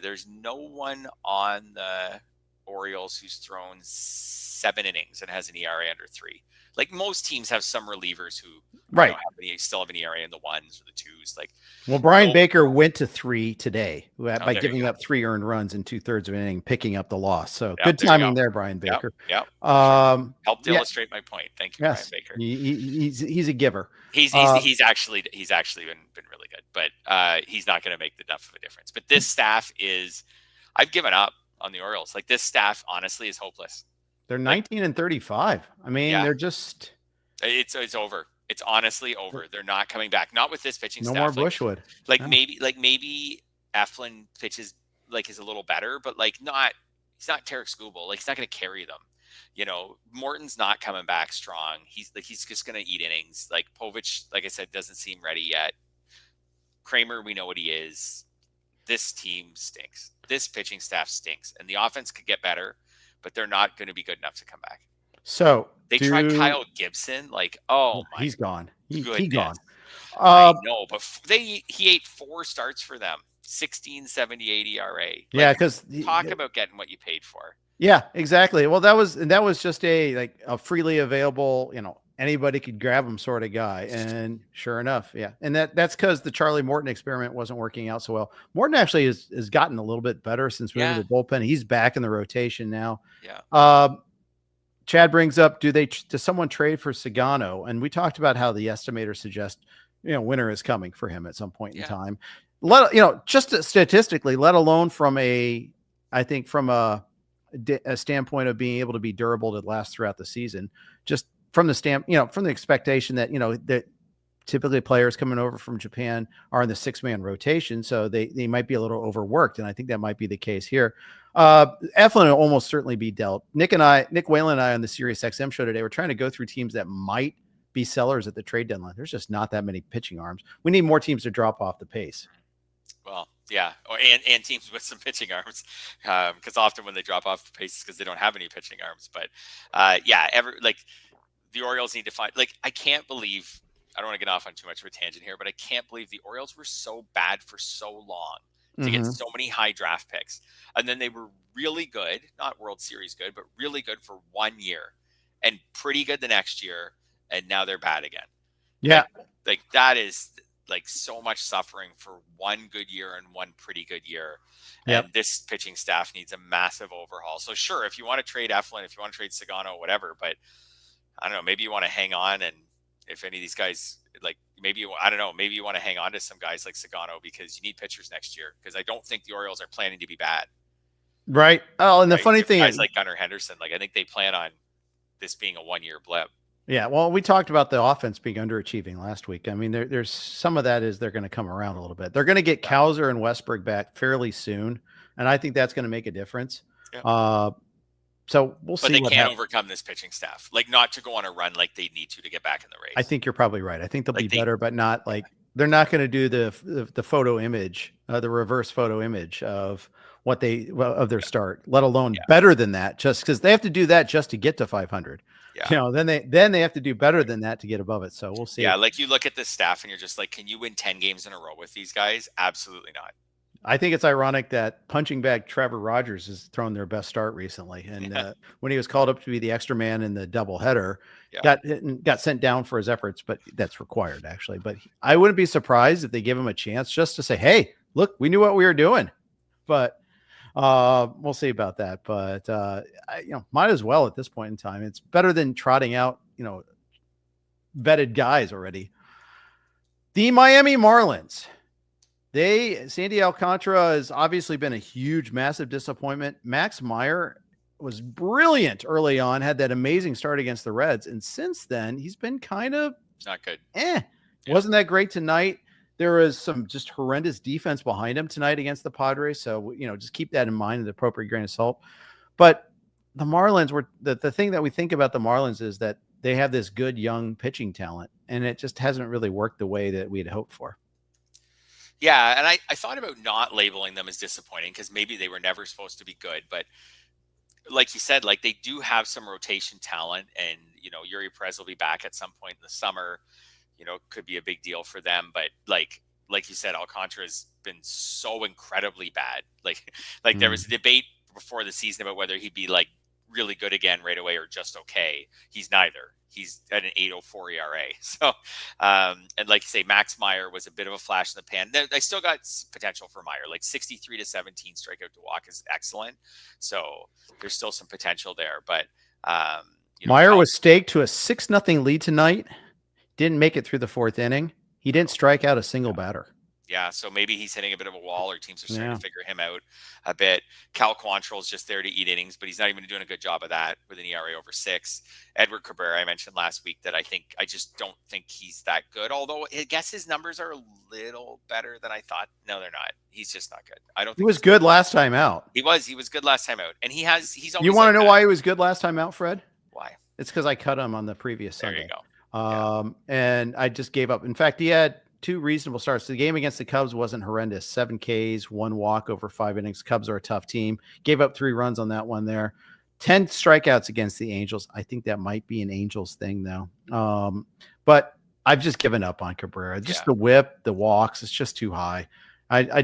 there's no one on the Orioles who's thrown 7 innings and has an ERA under 3. Like, most teams have some relievers who still have an ERA in the 1s or the 2s. Like, Brian Baker went to 3 today by giving up 3 earned runs in 2/3 of an inning, picking up the loss. So good timing there, Brian Baker. Yeah. Helped illustrate my point. Thank you, yes. Brian Baker. He's a giver. He's actually been really good, but he's not going to make enough of a difference. But this staff I've given up on the Orioles. Like, this staff honestly is hopeless. They're 19 and 35. I mean, they're just. It's over. It's honestly over. They're not coming back. Not with this pitching staff. No more Bushwood. Maybe Eflin pitches is a little better, but he's not Tarek Skubal. Like, he's not going to carry them. Morton's not coming back strong. He's just going to eat innings. Like, Povich, like I said, doesn't seem ready yet. Kramer, we know what he is. This team stinks. This pitching staff stinks, and the offense could get better, but they're not going to be good enough to come back. So they tried Kyle Gibson. He's gone. He's gone. I know, but he ate 4 starts for them. 16.78 ERA. Because talk about getting what you paid for. Yeah, exactly. Well, that was just a freely available, anybody could grab him sort of guy. And sure enough, and that's because the Charlie Morton experiment wasn't working out so well. Morton actually has gotten a little bit better since moving to the bullpen. He's back in the rotation now. Yeah. Chad brings up, does someone trade for Sagano? And we talked about how the estimators suggest, winter is coming for him at some point in time. Just statistically, let alone from a standpoint of being able to be durable to last throughout the season, just from the from the expectation that, that typically players coming over from Japan are in the 6-man rotation. So they might be a little overworked. And I think that might be the case here. Eflin will almost certainly be dealt. Nick Whalen and I on the Sirius XM show today, we're trying to go through teams that might be sellers at the trade deadline. There's just not that many pitching arms. We need more teams to drop off the pace. Well, yeah. And teams with some pitching arms. Because often when they drop off the pace, it's because they don't have any pitching arms. But the Orioles need to find, I can't believe, I don't want to get off on too much of a tangent here, but I can't believe the Orioles were so bad for so long to get so many high draft picks. And then they were really good, not World Series good, but really good for 1 year and pretty good the next year. And now they're bad again. Yeah. That is so much suffering for 1 good year and 1 pretty good year. And this pitching staff needs a massive overhaul. So sure, if you want to trade Eflin, if you want to trade Sagano, whatever, but I don't know, maybe you want to hang on, and if any of these guys, maybe you want to hang on to some guys like Sagano because you need pitchers next year, because I don't think the Orioles are planning to be bad. Right. Oh, and the funny thing is, like Gunnar Henderson, I think they plan on this being a 1-year blip. Yeah. Well, we talked about the offense being underachieving last week. I mean, there's some of that is they're going to come around a little bit. They're going to get Kowser and Westberg back fairly soon, and I think that's going to make a difference. Yeah. So we'll see. But they can't overcome this pitching staff, not to go on a run like they need to get back in the race. I think you're probably right. I think they'll be better, but not they're not going to do the photo image, the reverse photo image of of their start, let alone better than that, just because they have to do that just to get to 500. Yeah. Then they have to do better than that to get above it. So we'll see. Yeah. Like you look at the staff and you're just like, can you win 10 games in a row with these guys? Absolutely not. I think it's ironic that punching bag Trevor Rogers has thrown their best start recently. And when he was called up to be the extra man in the doubleheader, got sent down for his efforts, but that's required actually. But I wouldn't be surprised if they give him a chance just to say, hey, look, we knew what we were doing. But we'll see about that. But might as well at this point in time. It's better than trotting out, vetted guys already. The Miami Marlins. Sandy Alcantara has obviously been a huge, massive disappointment. Max Meyer was brilliant early on, had that amazing start against the Reds. And since then, he's been kind of not good. Wasn't that great tonight. There was some just horrendous defense behind him tonight against the Padres. So, just keep that in mind with the appropriate grain of salt. But the Marlins were the thing that we think about the Marlins is that they have this good young pitching talent, and it just hasn't really worked the way that we had hoped for. Yeah, and I thought about not labeling them as disappointing because maybe they were never supposed to be good. But like you said, like they do have some rotation talent, and Yuri Perez will be back at some point in the summer. Could be a big deal for them. But like you said, Alcantara has been so incredibly bad. Like there was a debate before the season about whether he'd be like really good again right away or just okay. He's neither. He's at an 8.04 ERA. So, and like you say, Max Meyer was a bit of a flash in the pan. I still got potential for Meyer, like 63 to 17 strikeout to walk is excellent. So there's still some potential there. But Meyer was staked to a 6-0 lead tonight. Didn't make it through the fourth inning. He didn't strike out a single batter. Yeah, so maybe he's hitting a bit of a wall, or teams are starting to figure him out a bit. Cal Quantrill's just there to eat innings, but he's not even doing a good job of that with an ERA over 6. Edward Cabrera, I mentioned last week that I just don't think he's that good. Although I guess his numbers are a little better than I thought. No, they're not. He's just not good. I don't think he was good last time out. He was good last time out, and he's always. You want to know why he was good last time out, Fred? Why? It's because I cut him on the previous Sunday. There you go. And I just gave up. In fact, he had 2 reasonable starts. The game against the Cubs wasn't horrendous. 7 Ks, 1 walk over 5 innings. Cubs are a tough team. Gave up 3 runs on that one there. 10 strikeouts against the Angels. I think that might be an Angels thing though. But I've just given up on Cabrera. Just the whip, the walks, it's just too high. I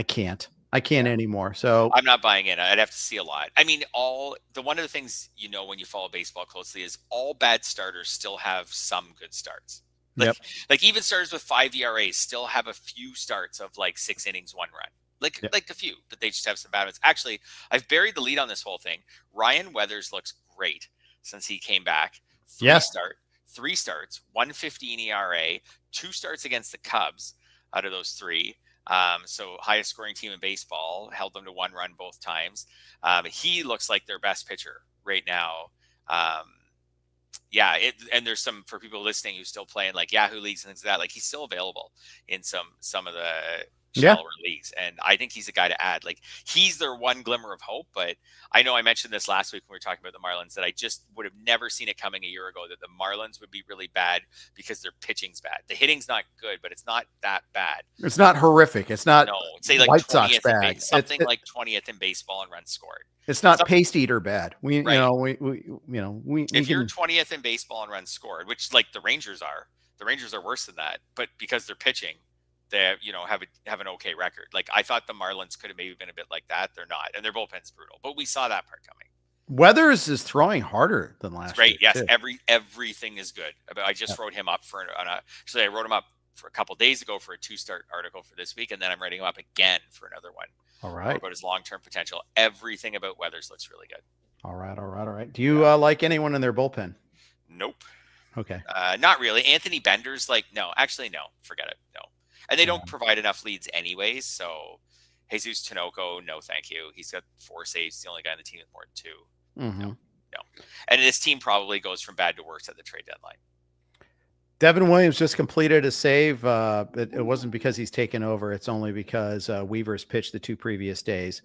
can't. I can't anymore. So I'm not buying in. I'd have to see a lot. I mean, one of the things when you follow baseball closely is all bad starters still have some good starts. Like even starters with 5 ERAs still have a few starts of like 6 innings, 1 run. Like a few, but they just have some bad ones. Actually, I've buried the lead on this whole thing. Ryan Weathers looks great since he came back. 3 starts, 1.15 ERA, 2 starts against the Cubs out of those 3. So highest scoring team in baseball, held them to 1 run both times. He looks like their best pitcher right now. And there's some, for people listening who's still playing like Yahoo leagues and things like that, like he's still available in some of the shallower leagues. And I think he's a guy to add. Like he's their one glimmer of hope. But I know I mentioned this last week when we were talking about the Marlins that I just would have never seen it coming a year ago that the Marlins would be really bad because their pitching's bad. The hitting's not good, but it's not that bad. It's not horrific. It's not say like White Sox bad. Something like 20th in baseball in runs scored. It's not paste eater bad. If you're 20th in baseball and runs scored, which like the Rangers are worse than that, but because they're pitching, they have an okay record. Like I thought the Marlins could have maybe been a bit like that. They're not, and their bullpen's brutal. But we saw that part coming. Weathers is throwing harder than last year. Great, yes, everything is good. I just wrote him up actually I wrote him up for a couple days ago for a 2-start article for this week, and then I'm writing him up again for another one. All right, about his long-term potential. Everything about Weathers looks really good. All right. Do you like anyone in their bullpen? Nope. Okay. Not really. Anthony Bender's no, forget it. No. And they don't provide enough leads anyways. So Jesus Tinoco, no, thank you. He's got 4 saves. He's the only guy on the team with more than 2. No. And this team probably goes from bad to worse at the trade deadline. Devin Williams just completed a save. It wasn't because he's taken over. It's only because Weaver's pitched the 2 previous days.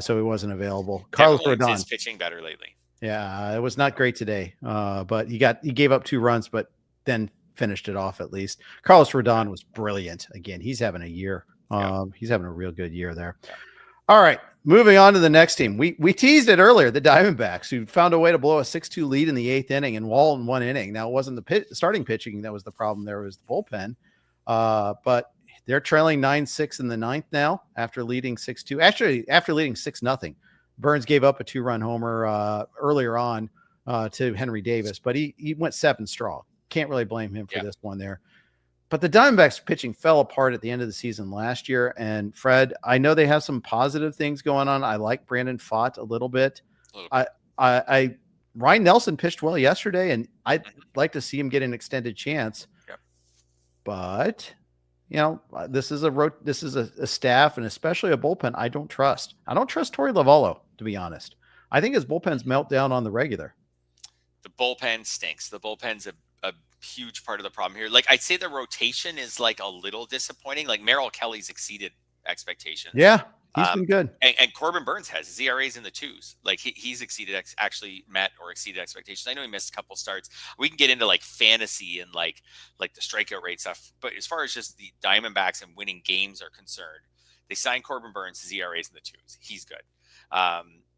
So he wasn't available. Carlos Rodon is pitching better lately. Yeah, it was not great today. But he gave up 2 runs, but then finished it off at least. Carlos Rodon was brilliant. Again, he's having a year. He's having a real good year there. Yeah. All right, moving on to the next team. We teased it earlier, the Diamondbacks, who found a way to blow a 6-2 lead in the 8th inning and wall in 1 inning. Now, it wasn't the starting pitching that was the problem. There was the bullpen. But they're trailing 9-6 in the 9th now after leading 6-2. Actually, after leading 6-0. Burns gave up a 2-run homer earlier on to Henry Davis, but he went 7 strong. Can't really blame him for this one there. But the Diamondbacks pitching fell apart at the end of the season last year. And Fred, I know they have some positive things going on. I like Brandon Pfaadt a little bit. Ryan Nelson pitched well yesterday, and I'd like to see him get an extended chance. Yep. But this is a staff, and especially a bullpen I don't trust. I don't trust Torey Lovallo, to be honest. I think his bullpen's melt down on the regular. The bullpen stinks. The bullpen's a huge part of the problem here. Like, I'd say the rotation is like a little disappointing. Like, Merrill Kelly's exceeded expectations. Yeah, he's been good. And Corbin Burns has his ERAs in the 2s. Like, he's actually met or exceeded expectations. I know he missed a couple starts. We can get into like fantasy and like the strikeout rate stuff, but as far as just the Diamondbacks and winning games are concerned, they signed Corbin Burns. His ERAs in the 2s. He's good.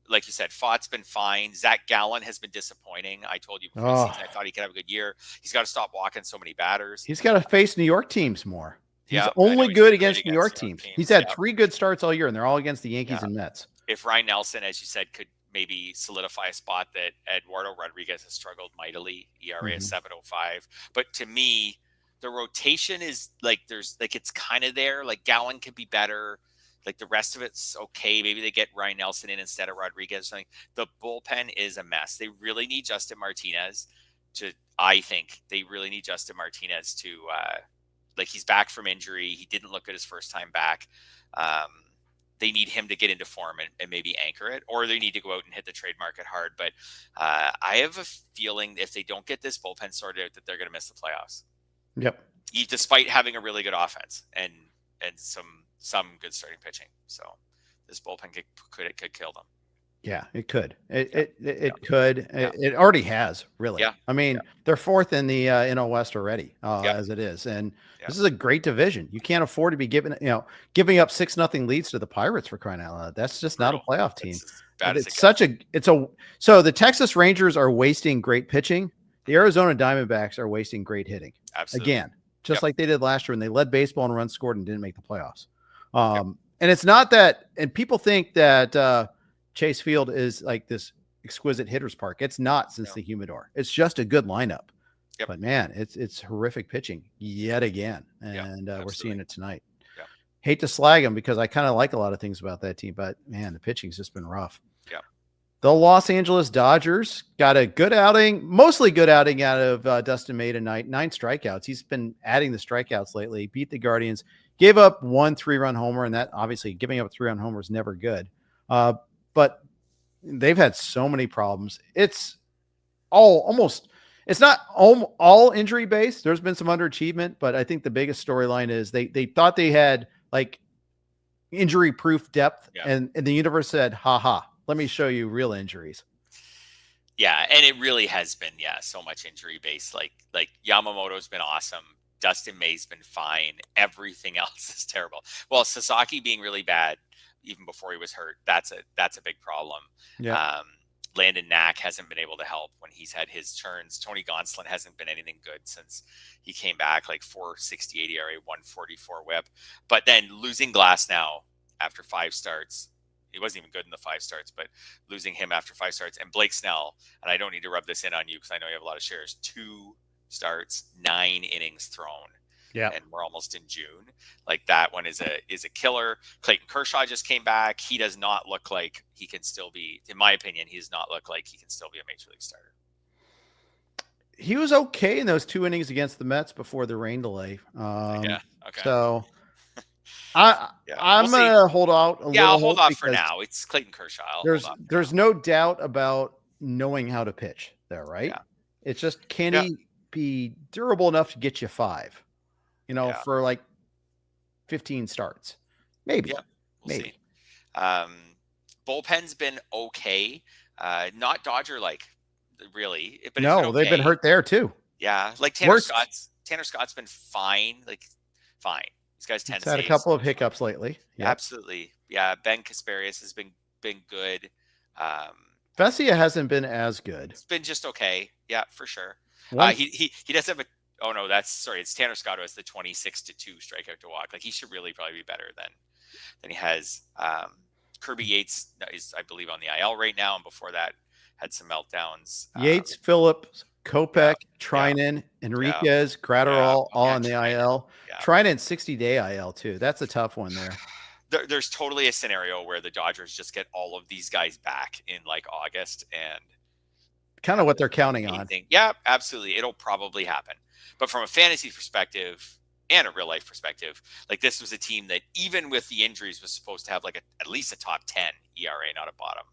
Like you said, Pfaadt's been fine. Zach Gallen has been disappointing. I told you before the season, I thought he could have a good year. He's got to stop walking so many batters. He's got to face New York teams more. He's only good against New York teams. He's had 3 good starts all year, and they're all against the Yankees and Mets. If Ryan Nelson, as you said, could maybe solidify a spot that Eduardo Rodriguez has struggled mightily, ERA is 7.05. But to me, the rotation is like it's kind of there. Like, Gallen could be better. Like, the rest of it's okay. Maybe they get Ryan Nelson in instead of Rodriguez or something. The bullpen is a mess. They really need Justin Martinez to, like, he's back from injury. He didn't look good his first time back. They need him to get into form and maybe anchor it, or they need to go out and hit the trade market hard. But I have a feeling if they don't get this bullpen sorted out, that they're going to miss the playoffs. Yep. Despite having a really good offense and some good starting pitching. So this bullpen could kill them. Yeah, it could. It could. Yeah. It already has, really. Yeah. I mean, they're 4th in the NL West already, as it is. And this is a great division. You can't afford to be giving up 6-0 leads to the Pirates, for crying out loud. That's just not a playoff team. So the Texas Rangers are wasting great pitching. The Arizona Diamondbacks are wasting great hitting. Absolutely. Again, just like they did last year when they led baseball in runs scored and didn't make the playoffs. And it's not that, and people think that Chase Field is like this exquisite hitter's park. It's not, since the humidor. It's just a good lineup. Yep. But man, it's horrific pitching yet again, and we're seeing it tonight. Yep. Hate to slag them because I kind of like a lot of things about that team, but man, the pitching's just been rough. Yeah. The Los Angeles Dodgers got a good outing, mostly good outing out of Dustin May tonight. 9 strikeouts. He's been adding the strikeouts lately. Beat the Guardians. Gave up 1 3-run homer, and that obviously giving up a 3-run homer is never good. But they've had so many problems. It's not all injury based. There's been some underachievement, but I think the biggest storyline is they thought they had like injury proof depth, and the universe said, "Ha, let me show you real injuries." Yeah, and it really has been so much injury based. Like Yamamoto's been awesome. Dustin May's been fine. Everything else is terrible. Well, Sasaki being really bad even before he was hurt, that's a big problem. Yeah. Landon Knack hasn't been able to help when he's had his turns. Tony Gonsolin hasn't been anything good since he came back, like 4.68 ERA, 144 whip. But then losing Glass now after 5 starts, he wasn't even good in the 5 starts, but losing him after 5 starts, and Blake Snell, and I don't need to rub this in on you because I know you have a lot of shares, 2 starts, 9 innings thrown. Yeah. And we're almost in June. Like, that one is a killer. Clayton Kershaw just came back. He does not look like he can still be, in my opinion, he does not look like he can still be a major league starter. He was okay in those 2 innings against the Mets before the rain delay. Okay. So I'm going to hold out a little. Yeah, I'll hold off for now. It's Clayton Kershaw. There's no doubt about knowing how to pitch there, right? Yeah. It's just, can he be durable enough to get you 5? For like 15 starts, maybe. Yeah, maybe. See. Bullpen's been okay. Not Dodger like, really. But no, they've been hurt there too. Yeah, like Tanner Tanner Scott's been fine. Like fine. He's got 10 He's had a saves. couple of hiccups lately. Yep. Absolutely. Yeah. Ben Kasparius has been good. Vesia hasn't been as good. It's been just okay. Yeah, for sure. One, He does have a. Oh no, it's Tanner Scott who has the 26-2 strikeout to walk. Like he should really probably be better than he has. Kirby Yates is, I believe, on the IL right now, and before that had some meltdowns. Yates, Phillips, Kopech, Trinan, Enriquez, Gratterall, all on the IL. Trinan 60-day IL too. That's a tough one there. There's totally a scenario where the Dodgers just get all of these guys back in like August, and kind of what they're counting on. Yeah, absolutely. It'll probably happen. But from a fantasy perspective and a real life perspective, like this was a team that even with the injuries was supposed to have like at least a top 10 ERA, not a bottom.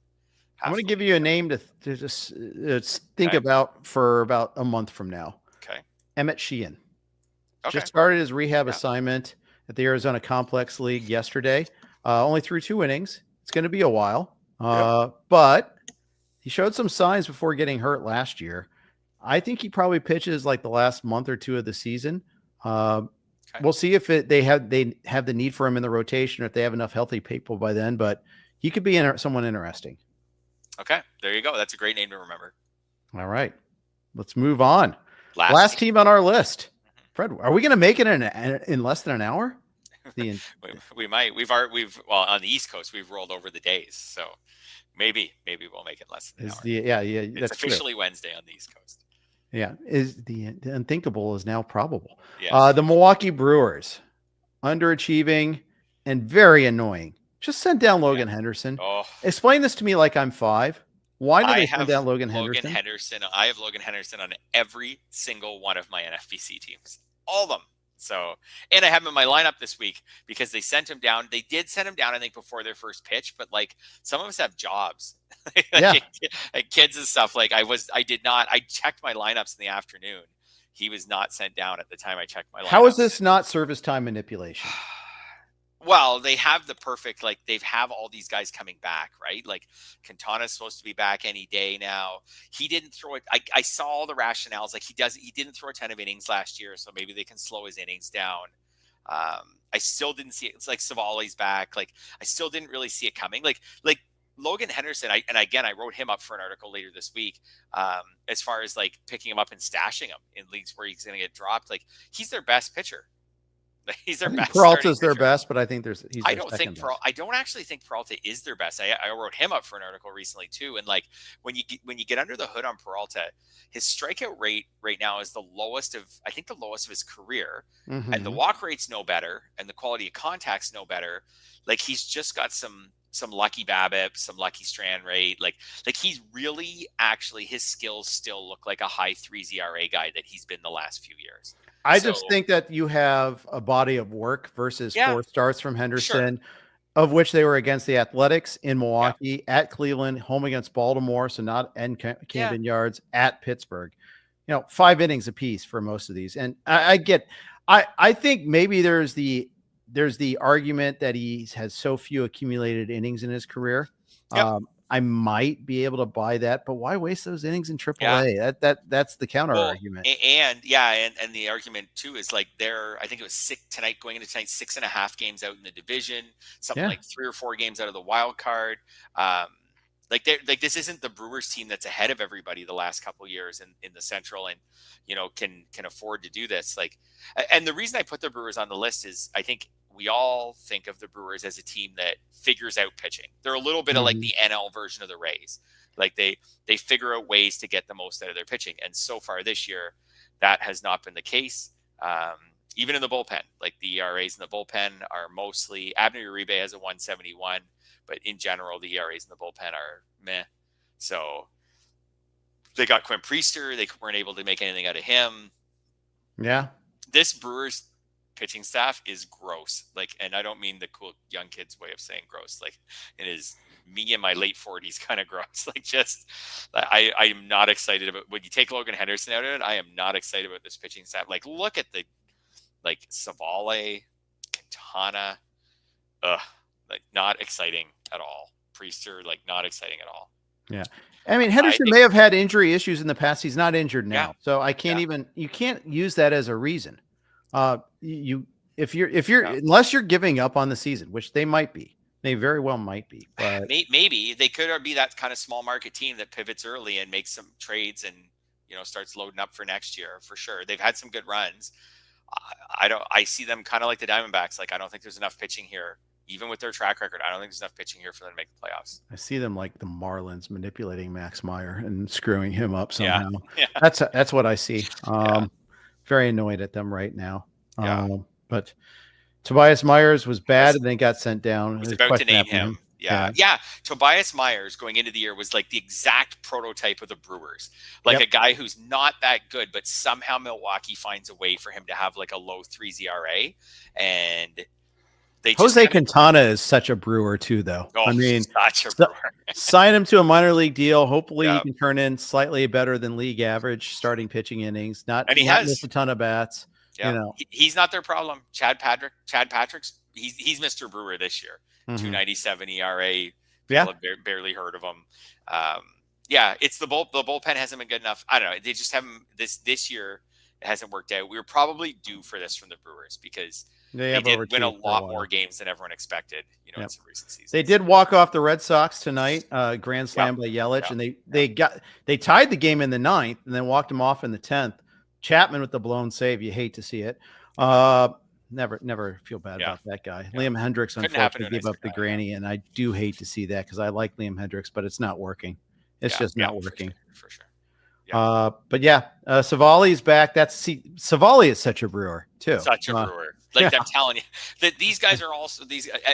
I'm going to give you a name to just think about for about a month from now. Okay. Emmett Sheehan. Just started his rehab assignment at the Arizona Complex League yesterday. Only threw 2 innings. It's going to be a while. But he showed some signs before getting hurt last year. I think he probably pitches like the last month or 2 of the season. We'll see if they have the need for him in the rotation, or if they have enough healthy people by then. But he could be someone interesting. Okay, there you go. That's a great name to remember. All right, let's move on. Last team on our list. Fred, are we going to make it in less than an hour? We might. We've on the East Coast we've rolled over the days, so maybe we'll make it less than an hour. It's officially true. Wednesday on the East Coast. Yeah, is the unthinkable is now probable. Yes. The Milwaukee Brewers, underachieving and very annoying. Just sent down Logan Henderson. Oh. Explain this to me like I'm 5. Why did they send down Logan Henderson? I have Logan Henderson on every single one of my NFBC teams. All of them. So, and I have him in my lineup this week because they sent him down. They did send him down, I think, before their first pitch, but like some of us have jobs, like kids and stuff. Like I checked my lineups in the afternoon. He was not sent down at the time I checked my lineup. How is this not service time manipulation? Well, they have the perfect, like they have all these guys coming back, right? Like Quintana's supposed to be back any day now. He didn't throw it. I saw all the rationales. Like he didn't throw a ton of innings last year, so maybe they can slow his innings down. I still didn't see it. It's like Savali's back. Like I still didn't really see it coming. Like Logan Henderson. I wrote him up for an article later this week. As far as like picking him up and stashing him in leagues where he's going to get dropped. Like he's their best pitcher. He's their best. Peralta's their best, but I think I don't actually think Peralta is their best. I wrote him up for an article recently too, and like when you get under the hood on Peralta, his strikeout rate right now is the lowest of his career, and the walk rate's no better, and the quality of contact's no better. Like he's just got some lucky BABIP, some lucky strand rate. Like he's really actually his skills still look like a high 3s ERA guy that he's been the last few years. I just think that you have a body of work versus 4 starts from Henderson, of which they were against the Athletics in Milwaukee, at Cleveland, home against Baltimore, so not in Camden Yards, at Pittsburgh. 5 innings apiece for most of these. And I think maybe there's the argument that he has so few accumulated innings in his career. I might be able to buy that, but why waste those innings in AAA? That's the counter argument. And the argument too is like I think it was 6 tonight, going into tonight, 6.5 games out in the division, something like 3 or 4 games out of the wild card. Like this isn't the Brewers team that's ahead of everybody the last couple of years in the Central, and can afford to do this. Like, and the reason I put the Brewers on the list is I think we all think of the Brewers as a team that figures out pitching. They're a little bit of like the NL version of the Rays. Like they figure out ways to get the most out of their pitching. And so far this year, that has not been the case. Even in the bullpen, like the ERAs in the bullpen are mostly Abner Uribe has a 171, but in general, the ERAs in the bullpen are meh. So they got Quinn Priester. They weren't able to make anything out of him. Yeah. This Brewers pitching staff is gross. Like, and I don't mean the cool young kids way of saying gross. Like it is me in my late 40s kind of gross. Like I am not excited about when you take Logan Henderson out of it. I am not excited about this pitching staff. Like look at Savale, Quintana, like not exciting at all. Priester, like not exciting at all. Yeah. I mean, I Henderson think, may have had injury issues in the past. He's not injured yeah, now, so I can't yeah, you can't use that as a reason. You if you're yeah. unless you're giving up on the season, which they might be, they very well might be, but Maybe they could be that kind of small market team that pivots early and makes some trades and starts loading up for next year for sure. They've had some good runs. I see them kind of like the Diamondbacks. Like, I don't think there's enough pitching here, even with their track record. I don't think there's enough pitching here for them to make the playoffs. I see them like the Marlins manipulating Max Meyer and screwing him up Yeah, somehow. yeah, That's what I see. yeah, Very annoyed at them right now. yeah. But Tobias Myers was bad Was and then got sent down. was There's a about to question name after him. Yeah. Tobias Myers going into the year was like the exact prototype of the Brewers, like Yep. a guy who's not that good, but somehow Milwaukee finds a way for him to have like a low 3 ERA, and they just Jose Quintana is such a Brewer too, though. I mean, such a Brewer. sign him to a minor league deal. Hopefully, he Yeah. can turn in slightly better than league average starting pitching innings. And he not has. miss a ton of bats. Yeah. He's not their problem. Chad Patrick's he's Mr. Brewer this year. 2.97 ERA. Yeah. People have barely heard of him. Yeah, it's the bullpen hasn't been good enough. I don't know. They just haven't this year. It hasn't worked out. We were probably due for this from the Brewers because they did win a lot more games than everyone expected. In some recent seasons. They did walk off the Red Sox tonight. Grand slam by Yelich, and they tied the game in the 9th and then walked them off in the 10th. Chapman with the blown save. You hate to see it. Never feel bad about that guy. Yeah. Liam Hendricks unfortunately gave up the granny, and I do hate to see that because I like Liam Hendricks, but it's not working. It's just not working. For sure. Yeah. But Savali's back. Savali is such a Brewer too. Such a Brewer. Like I'm telling you, that these guys are also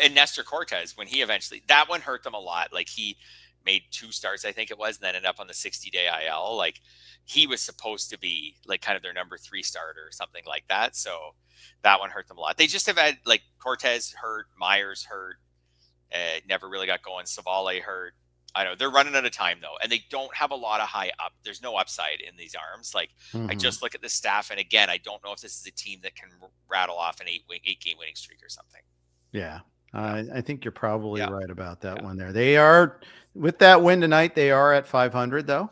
and Nestor Cortez, when he eventually, that one hurt them a lot. Like, he made 2 starts, I think it was, and then ended up on the 60-day IL. Like, he was supposed to be like kind of their number 3 starter or something like that. So that one hurt them a lot. They just have had like Cortez hurt, Myers hurt, never really got going. Savale hurt. I know they're running out of time though, and they don't have a lot of high up. There's no upside in these arms. Like, I just look at the staff, and again, I don't know if this is a team that can rattle off an 8-game winning streak or something. Yeah, I think you're probably right about that one there. They are, with that win tonight, they are at 500 though.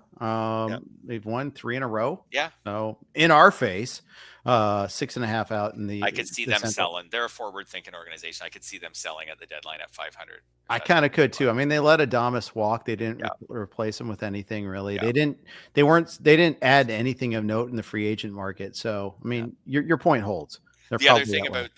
They've won 3 in a row. Yeah. So in our face, 6.5 out in the. I could see them selling. They're a forward-thinking organization. I could see them selling at the deadline at 500. I kind of could too. I mean, they let Adames walk. They didn't replace him with anything really. Yeah. They didn't add anything of note in the free agent market. So I mean, your point holds. The other thing about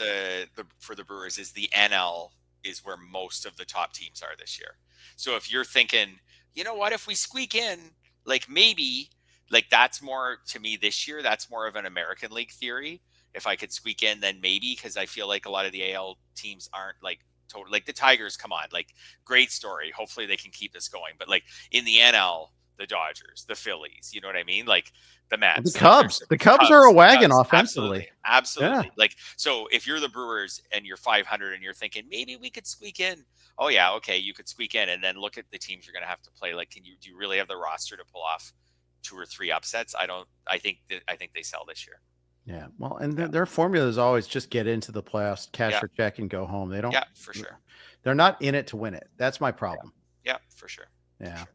for the Brewers is the NL is where most of the top teams are this year. So if you're thinking, you know what, if we squeak in, like maybe, like that's more to me this year, that's more of an American League theory. If I could squeak in, then maybe, because I feel like a lot of the AL teams aren't like total, like the Tigers, come on, like great story. Hopefully they can keep this going. But like in the NL, the Dodgers, the Phillies, you know what I mean? Like the Mets, the Cubs are a wagon offensively. Absolutely. Yeah. Like, so if you're the Brewers and you're 500 and you're thinking maybe we could squeak in, oh yeah, okay, you could squeak in, and then look at the teams you're going to have to play. Like, do you really have the roster to pull off 2 or 3 upsets? I think they sell this year. Yeah, well, and their formula is always just get into the playoffs, cash your check, and go home. They don't. Yeah, for sure. They're not in it to win it. That's my problem. Yeah, for sure. Yeah. For sure.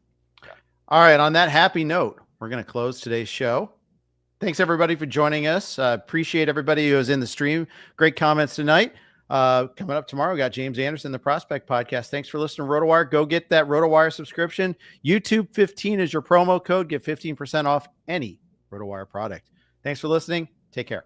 Yeah. All right. On that happy note, we're going to close today's show. Thanks everybody for joining us. Appreciate everybody who was in the stream. Great comments tonight. Coming up tomorrow, we got James Anderson, the Prospect Podcast. Thanks for listening to RotoWire. Go get that RotoWire subscription. YouTube 15 is your promo code. Get 15% off any RotoWire product. Thanks for listening. Take care.